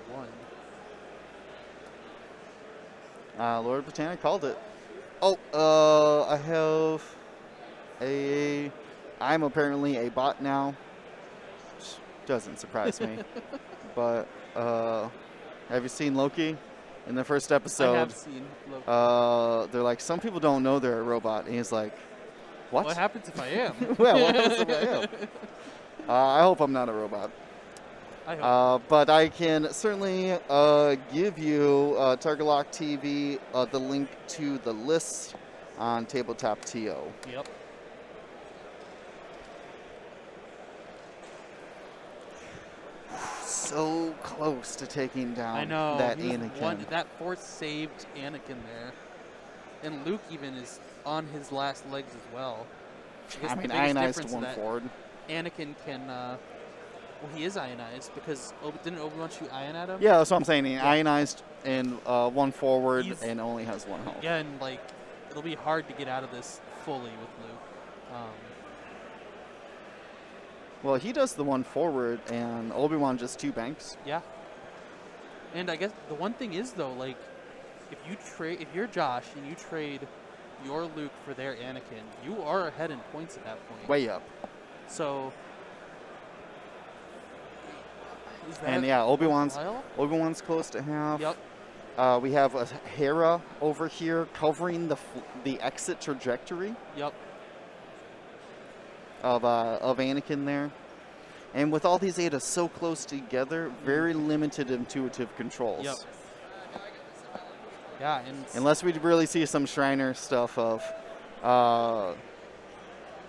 1. Lord Botanic called it. Oh, I have I'm apparently a bot now. Which doesn't surprise me. But have you seen Loki? In the first episode, I have seen Loki. They're like, some people don't know they're a robot. And he's like, what? What happens if I am? Well, what happens if I am? I hope I'm not a robot. I hope. But I can certainly give you, Target Lock TV, the link to the list on Tabletop TO. Yep. So close to taking down I know. that Anakin. That force saved Anakin there. And Luke even is on his last legs as well. I mean, ionized 1 forward. Anakin can, well, he is ionized because didn't Obi-Wan shoot ion at him? Yeah, that's what I'm saying. He ionized and 1 forward and only has 1 health. Yeah, and it'll be hard to get out of this fully with Luke. Well, he does the 1 forward, and Obi-Wan just 2 banks. Yeah. And I guess the one thing is though, if you're Josh and you trade your Luke for their Anakin, you are ahead in points at that point. Way up. So. And yeah, Obi-Wan's close to half. Yep. We have a Hera over here covering the exit trajectory. Yep. Of Anakin there. And with all these Eide so close together, very limited intuitive controls. Yep. Yeah, and unless we really see some Shriner stuff of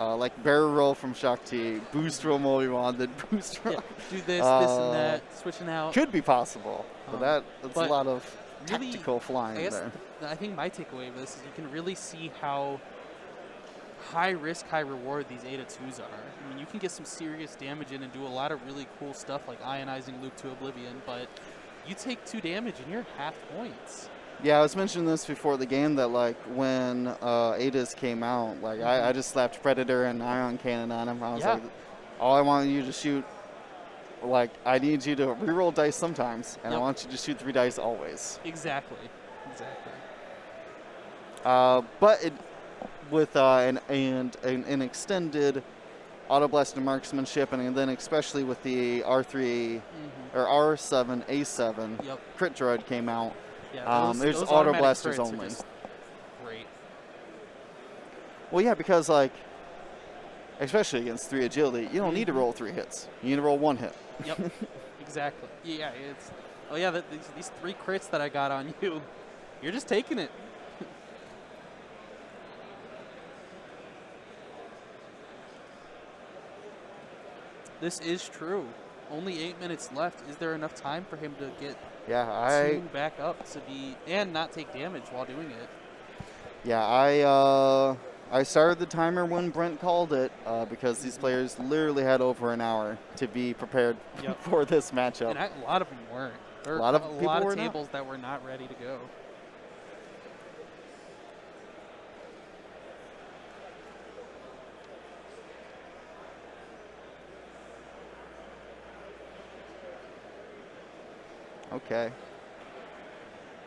like barrel roll from Shakti, boost roll Obi-Wan, then boost roll. Yeah. Do this and that, switching out. Could be possible, but that's a lot of really, tactical flying there. I think my takeaway of this is you can really see how high risk, high reward these Eide 2s are. I mean, you can get some serious damage in and do a lot of really cool stuff like ionizing Luke to oblivion, but you take 2 damage and you're half points. Yeah, I was mentioning this before the game that when Eides came out, I just slapped Predator and Ion Cannon on him. I was like, All I want you to shoot, like, I need you to reroll dice sometimes, and I Yep. want you to shoot 3 dice always. Exactly. Exactly. But with an extended auto blast and marksmanship, and then especially with the R3 or R7 A7 Yep. crit droid came out, Yeah. there's those auto automatic blasters crits are only. just great. Well, yeah, because like, especially against 3 agility, you don't need to roll 3 hits. You need to roll 1 hit. Yep. Exactly. Yeah. It's. Oh yeah. These 3 crits that I got on you, you're just taking it. This is true. Only 8 minutes left. Is there enough time for him to get Yeah, tuned back up to be and not take damage while doing it? I started the timer when Brent called it because these players literally had over an hour to be prepared Yep. for this matchup. And a lot of them weren't. There were A lot of people lot were of not. tables that were not ready to go. Okay.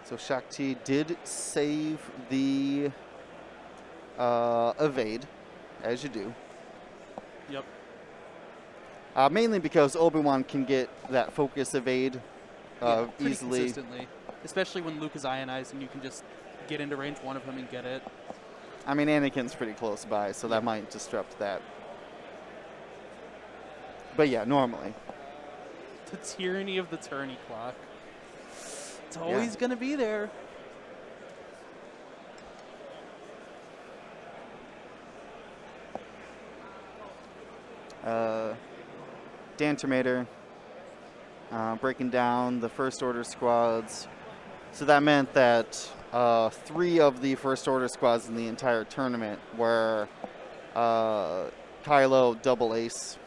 So Shakti did save the evade, as you do. Yep. Mainly because Obi-Wan can get that focus evade Pretty easily. consistently, especially when Luke is ionized and you can just get into range one of him and get it. I mean, Anakin's pretty close by, so that might disrupt that. But yeah, normally. The tyranny of the tourney clock. It's always going to be there. Dan Termater breaking down the First Order squads. So that meant that 3 of the First Order squads in the entire tournament were Kylo double ace,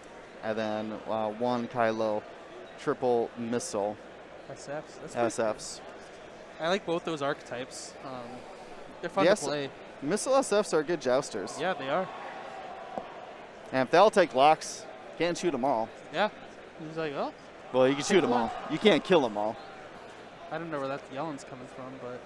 and then 1 Kylo triple missile SFs. That's pretty SFs. cool. I like both those archetypes. They're fun to play. Missile SFs are good jousters. Yeah, they are. And if they all take locks, can't shoot them all. Yeah. He's like, oh, Well, you can shoot them one. all. You can't kill them all. I don't know where that yelling's coming from, but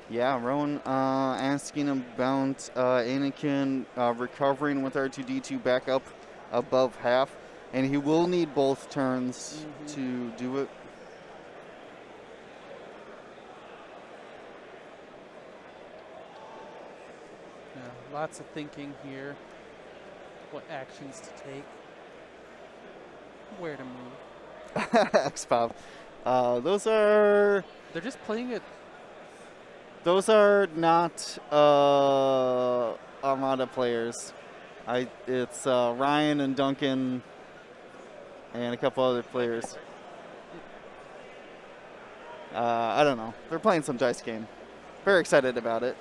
Yeah, Rowan asking about Anakin recovering with R2-D2 back up above half, and he will need both turns to do it. yeah, lots of thinking here. What actions to take. Where to move. X-Pop. Those are They're just playing it. not Armada players. It's Ryan and Duncan and a couple other players. I don't know. They're playing some dice game. Very excited about it.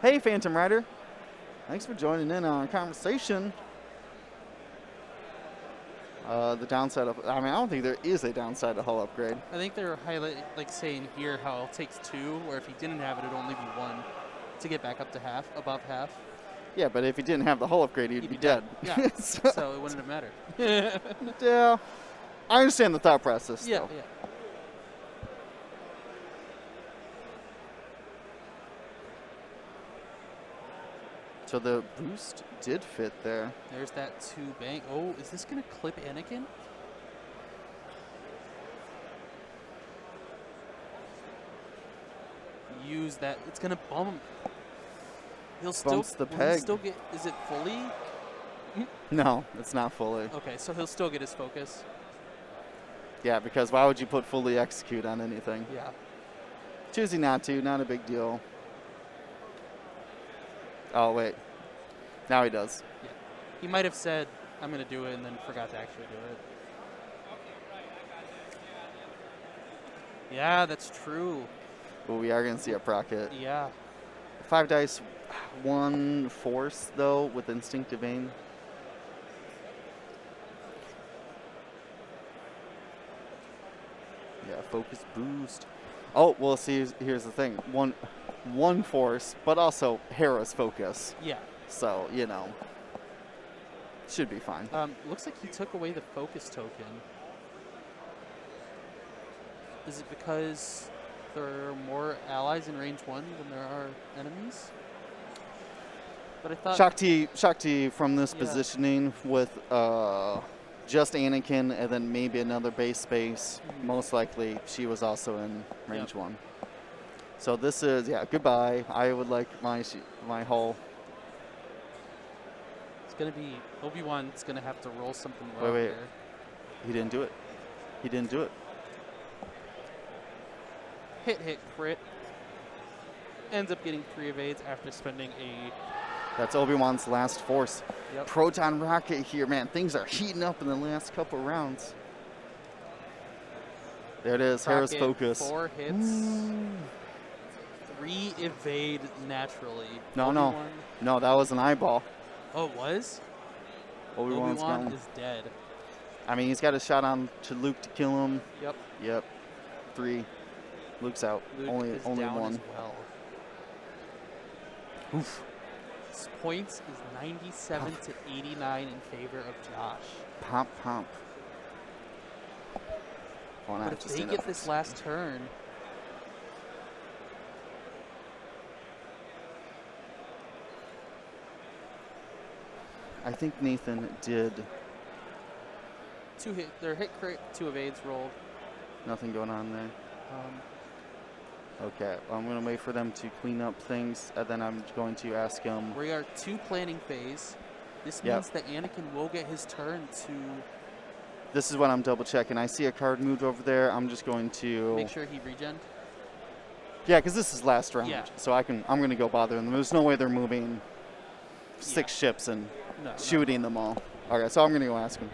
Hey, Phantom Rider. Thanks for joining in on a conversation. The downside of, I don't think there is a downside to hull upgrade. I think they're saying here how it takes 2, where if he didn't have it, it'd only be 1 to get back up to half, above half. Yeah, but if he didn't have the hull upgrade, he'd be dead. Yeah, so, so it wouldn't have mattered. yeah, I understand the thought process. Yeah, though. yeah. So the boost did fit there. There's that 2 bank. Oh, is this going to clip Anakin? Use that. It's going to bump. He'll Bumps still, the will he peg. still get, is it fully? No, it's not fully. Okay, so he'll still get his focus. Yeah, because why would you put fully execute on anything? Yeah. Choosing not to, not a big deal. Oh, wait. Now he does. Yeah. He might have said, I'm going to do it, and then forgot to actually do it. Yeah, that's true. But we are going to see a procket. Yeah. 5 dice, 1 force, though, with instinctive aim. focus boost. Oh, well, see, here's the thing. One force, but also Hera's focus. Yeah. So, you know, should be fine. Looks like he took away the focus token. Is it because there are more allies in range 1 than there are enemies? But I thought Shakti from this Yeah. positioning with just Anakin and then maybe another base space. Most likely she was also in range 1. So this is, yeah, goodbye. I would like my hull. it's gonna be Obi-Wan's gonna have to roll something well Wait. here. He didn't do it. He didn't do it. Hit, crit. Ends up getting 3 evades after spending a... That's Obi-Wan's last force. Yep. Proton rocket here, man. Things are heating up in the last couple rounds. There it is, Hera's Rocket, focus. 4 hits. 3 evade naturally. No. Obi-Wan- No, that was an eyeball. Oh, it was? Obi-Wan's Obi-Wan gone. is dead. I mean, he's got a shot on to Luke to kill him. Yep. 3. Luke's out. Luke only is only down one. as well. Oof. His points is 97 to 89 in favor of Josh. Pop. Oh, But if they get this last turn, I think Nathan did. 2 hit, their hit crit, 2 evades rolled. Nothing going on there. Um, Okay, well, I'm going to wait for them to clean up things, and then I'm going to ask him. we are 2 planning phase. This Yep. means that Anakin will get his turn to This is what I'm double checking. I see a card moved over there. I'm just going to. make sure he regen. Yeah, because this is last round, Yeah. so I'm going to go bother them. There's no way they're moving 6 ships and No. shooting them all. Okay, so I'm going to go ask him.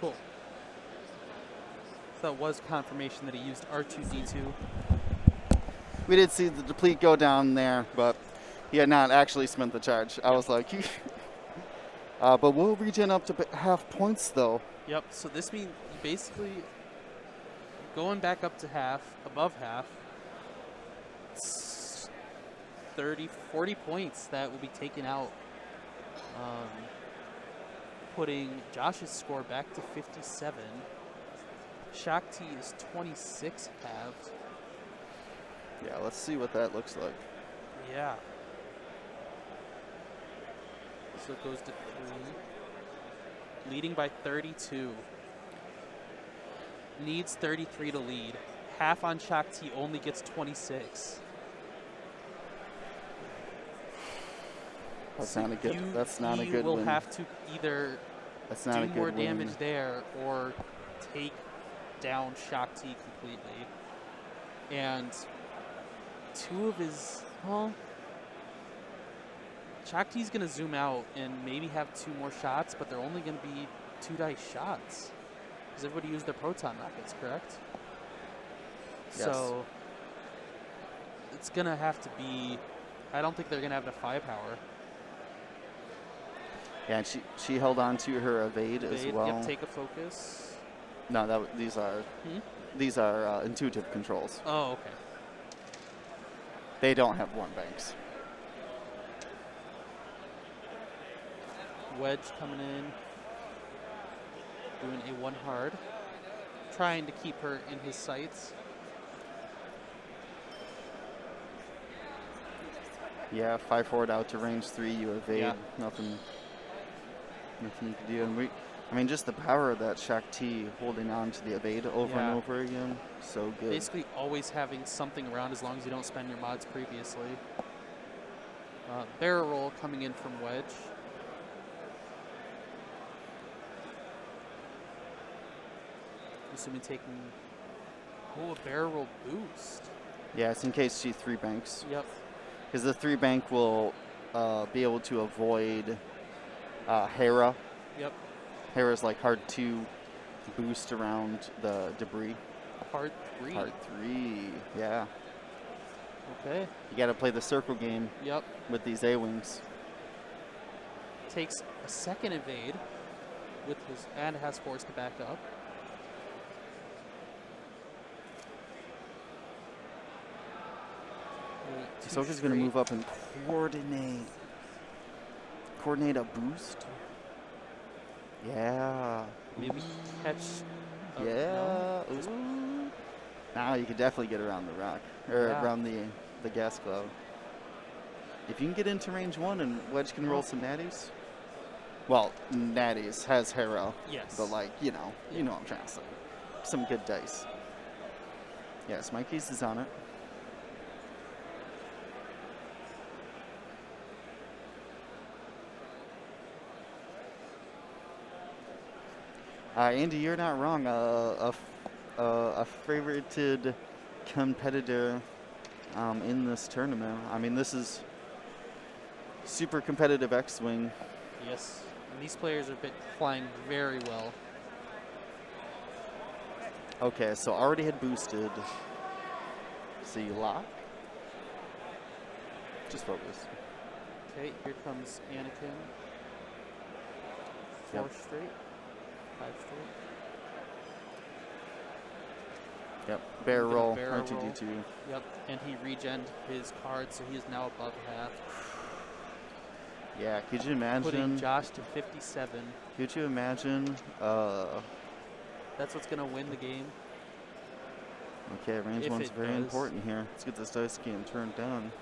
Cool. So that was confirmation that he used R2D2. We did see the deplete go down there, but he had not actually spent the charge. I was like, but we'll regen up to half points, though. Yep. So this means basically going back up to half, above half. It's 40 points that will be taken out, putting Josh's score back to 57. Shakti is 26 halved. Yeah, let's see what that looks like. Yeah. So it goes to 3. Leading by 32. Needs 33 to lead. Half on Shakti only gets 26. That's not a good. That's not a You good will win. have to either That's not do a good more win. damage there or take down Shakti completely. And 2 of his, well, Shakti's going to zoom out and maybe have 2 more shots, but they're only going to be 2 dice shots. Because everybody used their proton rockets, correct? Yes. So it's going to have to be, I don't think they're going to have the firepower. Yeah, and she held on to her evade as well. Yep, take a focus. No, these are intuitive controls. Oh, okay. They don't have one banks. Wedge coming in, doing a 1 hard, trying to keep her in his sights. Yeah, 5 forward out to range 3. You evade. Yeah. Nothing you can do. And I mean, just the power of that Shakti holding on to the evade over Yeah. and over again. So good. Basically always having something around as long as you don't spend your mods previously. Barrel roll coming in from Wedge. Assuming taking, a barrel roll boost. Yeah, it's in case she 3 banks. Yep. Because the 3 bank will be able to avoid Hera. Yep. Hera's like hard to boost around the debris. Hard 3. Hard 3, yeah. Okay. You got to play the circle game Yep. with these A-wings. Takes a second evade with his and has force to back up. Ahsoka's going to move up and coordinate a boost. Yeah. Maybe catch. Yeah. No. Ooh. Now you could definitely get around the rock or Yeah. around the gas cloud. If you can get into range 1 and Wedge can roll some natties. Well, natties has Hera. Yes. But like, you know what I'm trying to say. Some good dice. Yes, Mikey's is on it. Andy, you're not wrong. A favorited competitor in this tournament. I mean, this is super competitive X-Wing. Yes. And these players have been flying very well. Okay, so already had boosted. So you lock. Just focus. Okay, here comes Anakin. 4 Yep. straight. 5 straight. Yep. Bear Gonna roll. barrel R2D2. Yep, and he regened his card, so he is now above half. Yeah. Could you Putting imagine? Josh to 57. Could you imagine? That's what's going to win the game. Okay, range If 1's it very does. important here. Let's get this dice game turned down.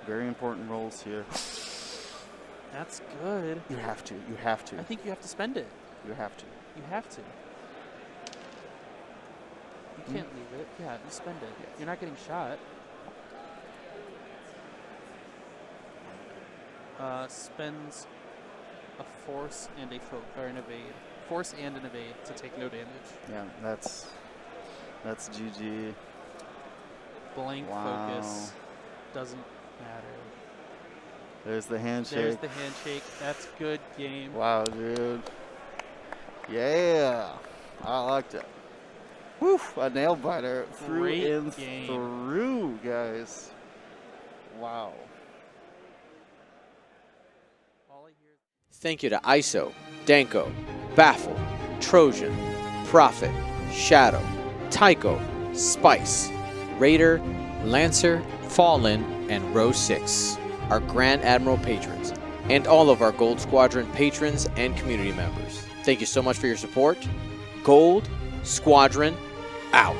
Very important rolls here. That's good. You have to. You have to. I think you have to spend it. You have to. You have to. You can't leave it. Yeah, you spend it. Yes. You're not getting shot. Spends a force and or an evade. Force and an evade to take no damage. Yeah, that's GG. Blank Wow. focus doesn't matter. There's the handshake. There's the handshake. That's good game. Wow, dude. Yeah, I liked it. Whew, a nail biter through Great and game. through, guys. Wow. All I hear Thank you to ISO, Danko, Baffle, Trojan, Prophet, Shadow, Tycho, Spice, Raider, Lancer, Fallen, and Row 6, our Grand Admiral patrons, and all of our Gold Squadron patrons and community members. Thank you so much for your support. Gold Squadron out.